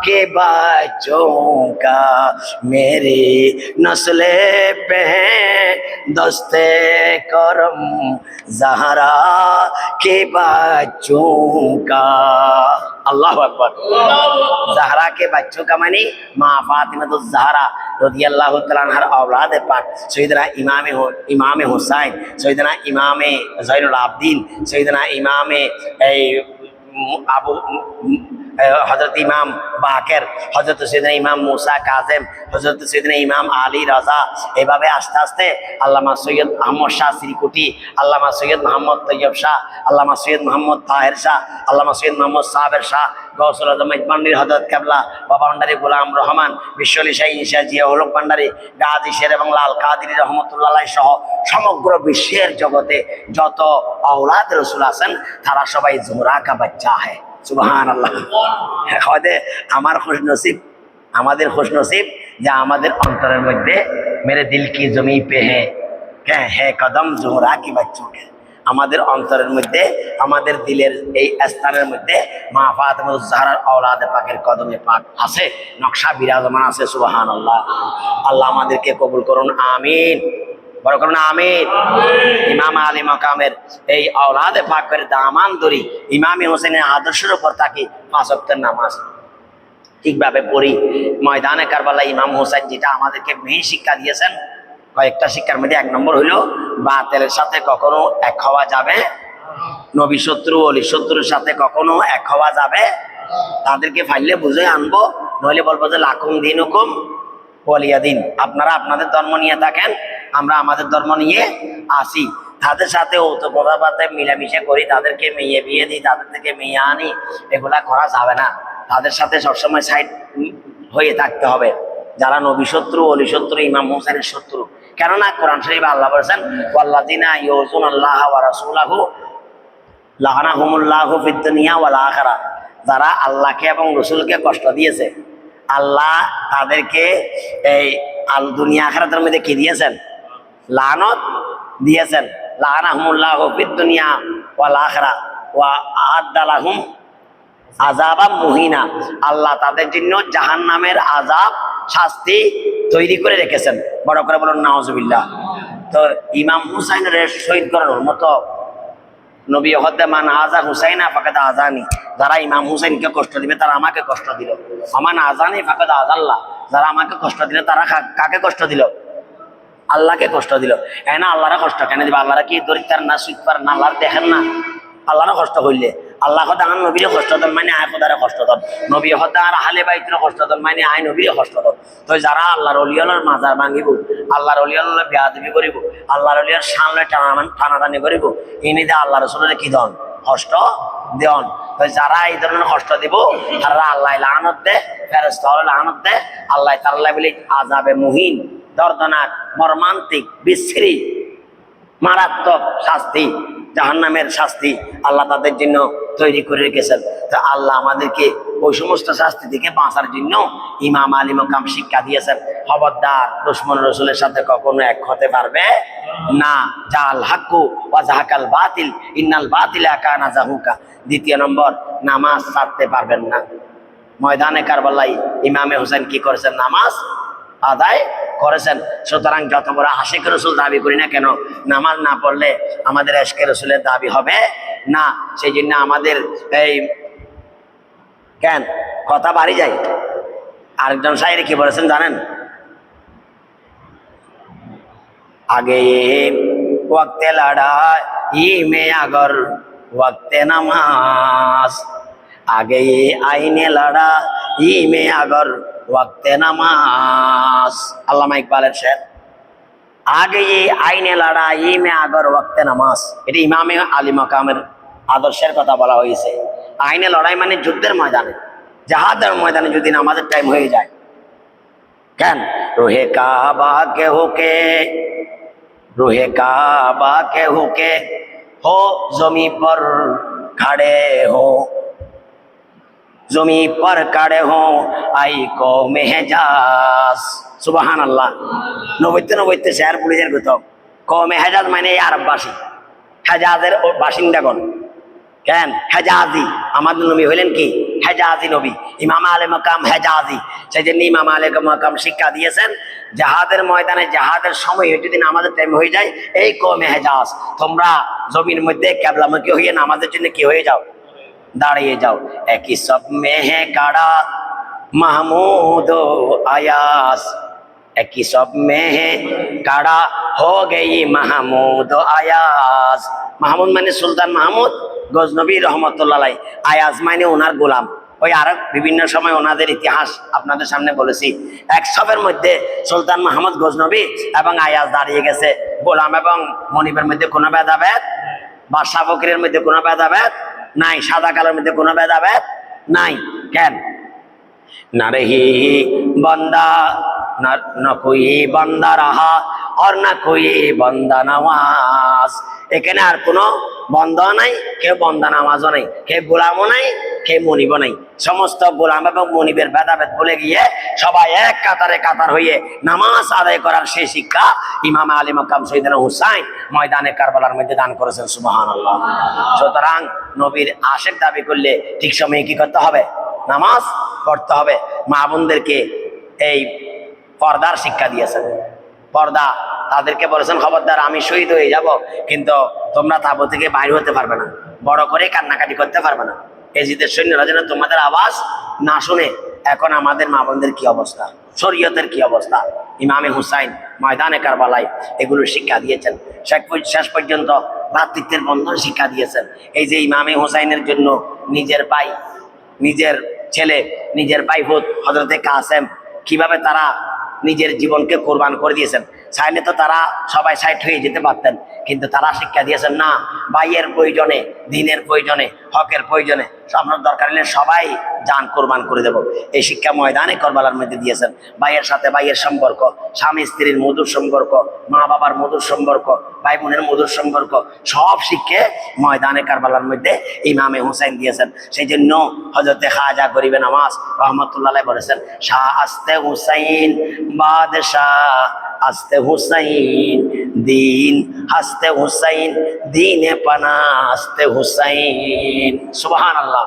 के बच्चों का मेरे नस्ले पे है दस्ते करम जहरा के बच्चों का। अल्लाह अकबर। जहरा के बच्चों का मानी माँ फातिमा तो जहरा रदियल्लाहु तआला अन्हार औलाद पाक सैयदना इमाम हुसैन सैयदना इमाम ज़ैनुल आबदीन सैयदना इमाम আবু হযরত ইমাম বাকের হযরত সৈয়দনা ইমাম মুসা কাযেম হযরত সৈয়দনা ইমাম আলী রাজা এভাবে আস্তে আস্তে আল্লামা সৈয়দ আহমদ শাহ শ্রীকুটি আল্লামা সৈয়দ মোহাম্মদ তৈয়ব শাহ আল্লামা সৈয়দ মোহাম্মদ তাহের শাহ আল্লামা সৈয়দ মোহাম্মদ সাবের শাহ গৌসুল আজম ইজমান্ডির হযরত কেবলা বাবা ভান্ডারী গোলাম রহমান বিশ্বলি শাহ ইনশা জিয়া হলক ভান্ডারী গাজী শের এবং লাল কাদেরী রহমতুল্লাহ আলাইহি সহ সমগ্র বিশ্বের জগতে যত औलाद রসুল আছেন তারা সবাই জোহরা কা বাচ্চা है। সুবহান আল্লাহ। আমার খুশনসিব আমাদের খুশনসিব যে আমাদের অন্তরের মধ্যে মেরে দিল কি জমি পে হ্যাঁ কদম জোহরা কি বাচ্চোं के আমাদের অন্তরের মধ্যে আমাদের দিলের এই স্থানের মধ্যে মা ফাতিমা জাহরার औलाद পাকের কদমে পাক আছে নকশা বিরাজমান আছে। সুবহান আল্লাহ। আল্লাহ আমাদেরকে কবুল করুন আমিন বড় করুন আমিন। ইমাম আলী মাকামের এই औलाद পাকের দামান ধরি ইমাম হোসেনের আদর্শের উপর থাকি 5 ওয়াক্তের নামাজ ঠিকভাবে পড়ি ময়দানে কারবালা ইমাম হোসেন যেটা আমাদেরকে মেন শিক্ষা দিয়েছেন কয়েকটা শিক্ষার মধ্যে 1 নম্বর হলো বাতিলের সাথে কখনো এক হওয়া যাবে নবী শত্রু ওলি শত্রুর সাথে কখনো এক হওয়া যাবে তাদেরকে ফাইলে বুঝে আনবো নইলে বলবো যে লাকুম দিনুকুম ওয়ালিয়া দিন আপনারা আপনাদের ধর্ম নিয়ে থাকেন আমরা আমাদের ধর্ম নিয়ে আসি তাদের সাথে ওতপ্রোতভাবে মিলামিশা করি তাদেরকে মেয়ে বিয়ে দিই তাদের থেকে মেয়ে আনি এগুলা করা যাবে না তাদের সাথে সবসময় সাইড হয়ে থাকতে হবে যারা নবী শত্রু ওলি শত্রু ইমাম হোসেনের শত্রু কেননা কোরআন শরীফে আল্লাহ বলেছেন ওয়াল্লাযিনা ইউযুনাল্লাহ ওয়া রাসূলাহু লাআনাহুমুল্লাহু ফিদ দুনিয়া ওয়াল আখিরাহ যারা আল্লাহকে এবং রাসূলকে কষ্ট দিয়েছে আল্লাহ তাদেরকে এই আল দুনিয়া আখিরাতের মধ্যে কি দিয়েছেন লানত দিয়েছেন লাআনাহুমুল্লাহু ফিদ দুনিয়া ওয়াল আখিরাহ ওয়া আ'আদ্দা লাহুম আযাবাম মুহিনা আল্লাহ তাদের জন্য জাহান্নামের আযাব শাস্তি তৈরি করে রেখেছেন বড় করে বলুন নাউজুবিল্লাহ। তো ইমাম হুসাইনের শহীদ করার মতো নবী হদ্দে মান আযা হুসাইনা ফাকাদ আযানি যারা ইমাম হুসাইনকে কষ্ট দিবে তারা আমাকে কষ্ট দিল আমান আযানি ফাকাদ আযাল্লাহ যারা আমাকে কষ্ট দিল তারা কাকে কষ্ট দিল আল্লাহকে কষ্ট দিল না আল্লাহরা কষ্ট কেন দিবে আল্লাহরা কি দরিদ্র না সুইপার না আল্লাহর দেখেন না আল্লাহরা কষ্ট হইলে আল্লাহ হদান নবীরে কষ্ট দেন মানে আয় খোদারে কষ্ট দেন নবী হদার আহলে বাইতের কষ্ট দেন মানে আয় নবীরে কষ্ট দেন তো যারা আল্লাহর ওলিয়ার মাজার ভাঙিব আল্লাহর ওলিয়ার বেয়াদবি করিব আল্লাহর ওলিয়ার সামনে টানাটানি করিব ইনিদে আল্লাহ রাসূলের কি দন কষ্ট দেন তো যারা এই ধরনের কষ্ট দিব তারা আল্লাহ লানত দেয় ফেরেশতা লানত দেয় আল্লাহ তাআলা বলে আযাবে মুহিন দর্দনাক মর্মান্তিক বিশ্রী মারাত্মক শাস্তি জাহান্নামের শাস্তি আল্লাহ তাদের জন্য তৈরি করে রেখেছেন। তো আল্লাহ আমাদেরকে ওই সমস্ত শাস্তি থেকে বাঁচার জন্য ইমাম আলী মাকাম শিক্ষা দিয়েছেন খবরদার দুশমন রাসূলের সাথে কখনো এক হতে পারবে না জাল হাক্কু ওয়া জাহাকাল বাতিল ইন্নাল বাতিলা কানা জাহুকা। 2 নম্বর নামাজ ছাড়তে পারবেন না ময়দানে কারবালায় ইমামে হোসেন কি করেছেন নামাজ আদায় করেছেন। সুতরাং যত বড় আশিক রসুল দাবি করি না কেন নামাজ না পড়লে আমাদের আশিক রসুলের দাবি হবে না। সেই জন্য আমাদের এই কেন কথা বাড়ি যায়। আরেকজন শায়রি কি বলেছেন জানেন আগে ওয়াক্তে লড়াই মে আগর ওয়াক্তে নামাজ आगे ये आईने लड़ाई में अगर वक्त नमाज अल्लामा इकबालेर शेर आगे ये आईने लड़ाई में अगर वक्त नमाज এটা ইমামে আলী মাকামের আদর্শের কথা বলা হয়েছে। আইনে লড়াই মানে যুদ্ধের ময়দানে জাহাদের ময়দানে যদি নামাজের টাইম হয়ে যায় কেন রোহে काबा के होके हो जमी पर खड़े हो জমি पर काड़े हो आई को मेहजाज সুবহান আল্লাহ। নবৈতে শেয়ার পুলিশের কোথাও কমে হেজাজ মানে এই আরববাসী, হেজাজের বাসিন্দাগণ। কেন হেজাজি? আমাদের নবী হইলেন কি হেজাজি নবী, ইমাম আলে মাকাম হেজাজি। সেই জন্য ইমাম আলে মাকাম শিক্ষা দিয়েছেন জাহাদের ময়দানে জাহাদের সময় যদি নামাজের টাইম হয়ে যায়, এই কমে হেজাজ তোমরা জমির মধ্যে কেবলামুখী হইয়ে নামাজের জন্য কি হয়ে যাও, দাঁড়িয়ে যাও। একই সব মেহে কাড়া মাহমুদ আয়াস, একই সব মেহে কাড়া হো গেই মাহমুদ আয়াস। মাহমুদ মানে সুলতান মাহমুদ গজনবী রহমতুল্লাহ আলাই, আয়াজ মানে ওনার গোলাম। ওই আর বিভিন্ন সময় ওনাদের ইতিহাস আপনাদের সামনে বলেছি। এক সবের মধ্যে সুলতান মাহমুদ গজনবী এবং আয়াজ দাঁড়িয়ে গেছে। গোলাম এবং মনিবের মধ্যে কোনো ভেদাভেদ, বাদশা ফকিরের মধ্যে কোনো ভেদাভেদ নাই, সাদা কালোর মধ্যে কোনো ভেদাভেদ নাই। কেন না রহি বন্দা না কোই বন্দা রাহা আর না কোই বন্দা নামাজ। এখানে আর কোনো বন্দা নাই, কেউ বন্দা নামাজও নাই, কেউ গোলামও নাই, কেউ মনিব নাই। সমস্ত গোলাম এবং মনিবের ভেদাভেদ ভুলে গিয়ে সবাই এক কাতারে কাতার হয়ে নামাজ আদায় করার সেই শিক্ষা ইমাম আলী মাকাম সৈয়দনা হুসাইন ময়দানে কারবালার মধ্যে দান করেছেন। সুবহানাল্লাহ। সুতরাং নবীর আশেক দাবি করলে ঠিক সময়ে কি করতে হবে, নামাজ পড়তে হবে। মা বোনদেরকে এই পর্দার শিক্ষা দিয়েছেন। পর্দা তাদেরকে বলেছেন খবরদার আমি শহীদ হয়ে যাব, কিন্তু তোমরা তাবু থেকে বাইরে হতে পারবে না, বড় করে কান্নাকাটি করতে পারবে না, এজিদের সৈন্যরা যেন তোমাদের আওয়াজ না শুনে। এখন আমাদের মা বোনদের কি অবস্থা, শরীয়তের কি অবস্থা? ইমামে হুসাইন ময়দানে কারবালায় এগুলো শিক্ষা দিয়েছেন। শেষ পর্যন্ত ভ্রাতৃত্বের বন্ধন শিক্ষা দিয়েছেন। এই যে ইমামে হুসাইনের জন্য নিজের ভাই, নিজের ছেলে, নিজের ভাইফোঁত হযরতে কাসেম কিভাবে তারা নিজের জীবনকে কোরবান করে দিয়েছেন। চাইলে তো তারা সবাই সাইড হয়ে যেতে পারতেন, কিন্তু তারা শিক্ষা দিয়েছেন না, ভাইয়ের প্রয়োজনে, দিনের প্রয়োজনে, হকের প্রয়োজনে আপনার দরকার হলে সবাই জান কোরবান করে দেব। এই শিক্ষা ময়দানে কারবালার মধ্যে দিয়েছেন। ভাইয়ের সাথে ভাইয়ের সম্পর্ক, স্বামী স্ত্রীর মধুর সম্পর্ক, মা বাবার মধুর সম্পর্ক, ভাই বোনের মধুর সম্পর্ক, সব শিক্ষে ময়দানে কারবালার মধ্যে ইমামে হুসাইন দিয়েছেন। সেই জন্য হযরতে খাজা গরিবে নওয়াজ রহমতুল্লাহ আলাইহি বলেছেন, শাহ আস্তে হুসাইন বাদশাহ আস্তে হুসাইন দিন, হাসতে হুসাইন দিনে পানা আস্তে হুসাইন। সুবহানাল্লাহ।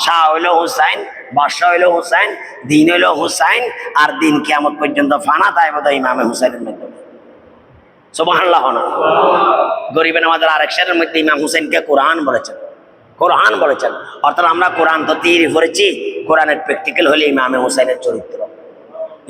শাহ হইল হুসাইন, বাদশাহ হইল হুসাইন, দিন হইল হুসাইন, আর দিন কিয়ামত পর্যন্ত ফানা তাই বোধ ইমামে হুসাইনের মাধ্যমে। সুবহানাল্লাহ। গরিবে নওয়াজের আরেক শেরের মধ্যে ইমাম হুসাইনকে কোরআন বলেছেন, কোরআন বলেছেন। অর্থাৎ আমরা কোরআন তো তিরি পড়েছি, কোরআনের প্র্যাকটিক্যাল হলে ইমামে হুসাইনের চরিত্র,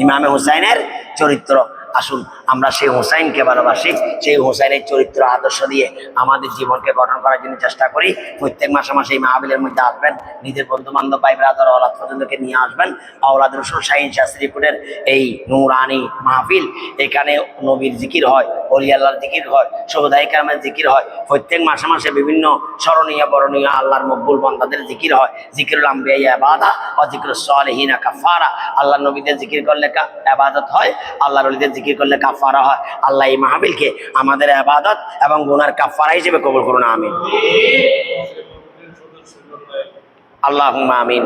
ইমামে হুসাইনের চরিত্র। আসুন আমরা সেই হুসাইনকে ভালোবাসি, সেই হুসাইনের চরিত্র আদর্শ দিয়ে আমাদের জীবনকে গঠন করার জন্য চেষ্টা করি। প্রত্যেক মাসে মাসে এই মাহফিলের মধ্যে আসবেন, নিজের বন্ধু বান্ধব ভাই ব্রাদার আওলাদ পর্যন্তকে নিয়ে আসবেন। আওলাদ রসুল শাহীন শাস্ত্রীপুরের এই নুরানি মাহফিল, এখানে নবীর জিকির হয়, ওলি আল্লাহর জিকির হয়, শোহদায়ে কেরামের জিকির হয়। প্রত্যেক মাসে মাসে বিভিন্ন স্মরণীয় বরণীয় আল্লাহর মকবুল বান্দাদের জিকির হয়। জিকিরুল আমবিয়া ইবাদা ওয়া জিকরুস সালিহিনা কাফারা। আল্লাহর নবীদের জিকির করলে ইবাদত হয়, আল্লাহর ওলিদের জিকির করলে কাফারা হয়। আল্লাহ এই মাহফিলকে আমাদের ইবাদত এবং গুনার কাফারা হিসেবে কবুল করুন। আমিন। আল্লাহুম্মা আমিন।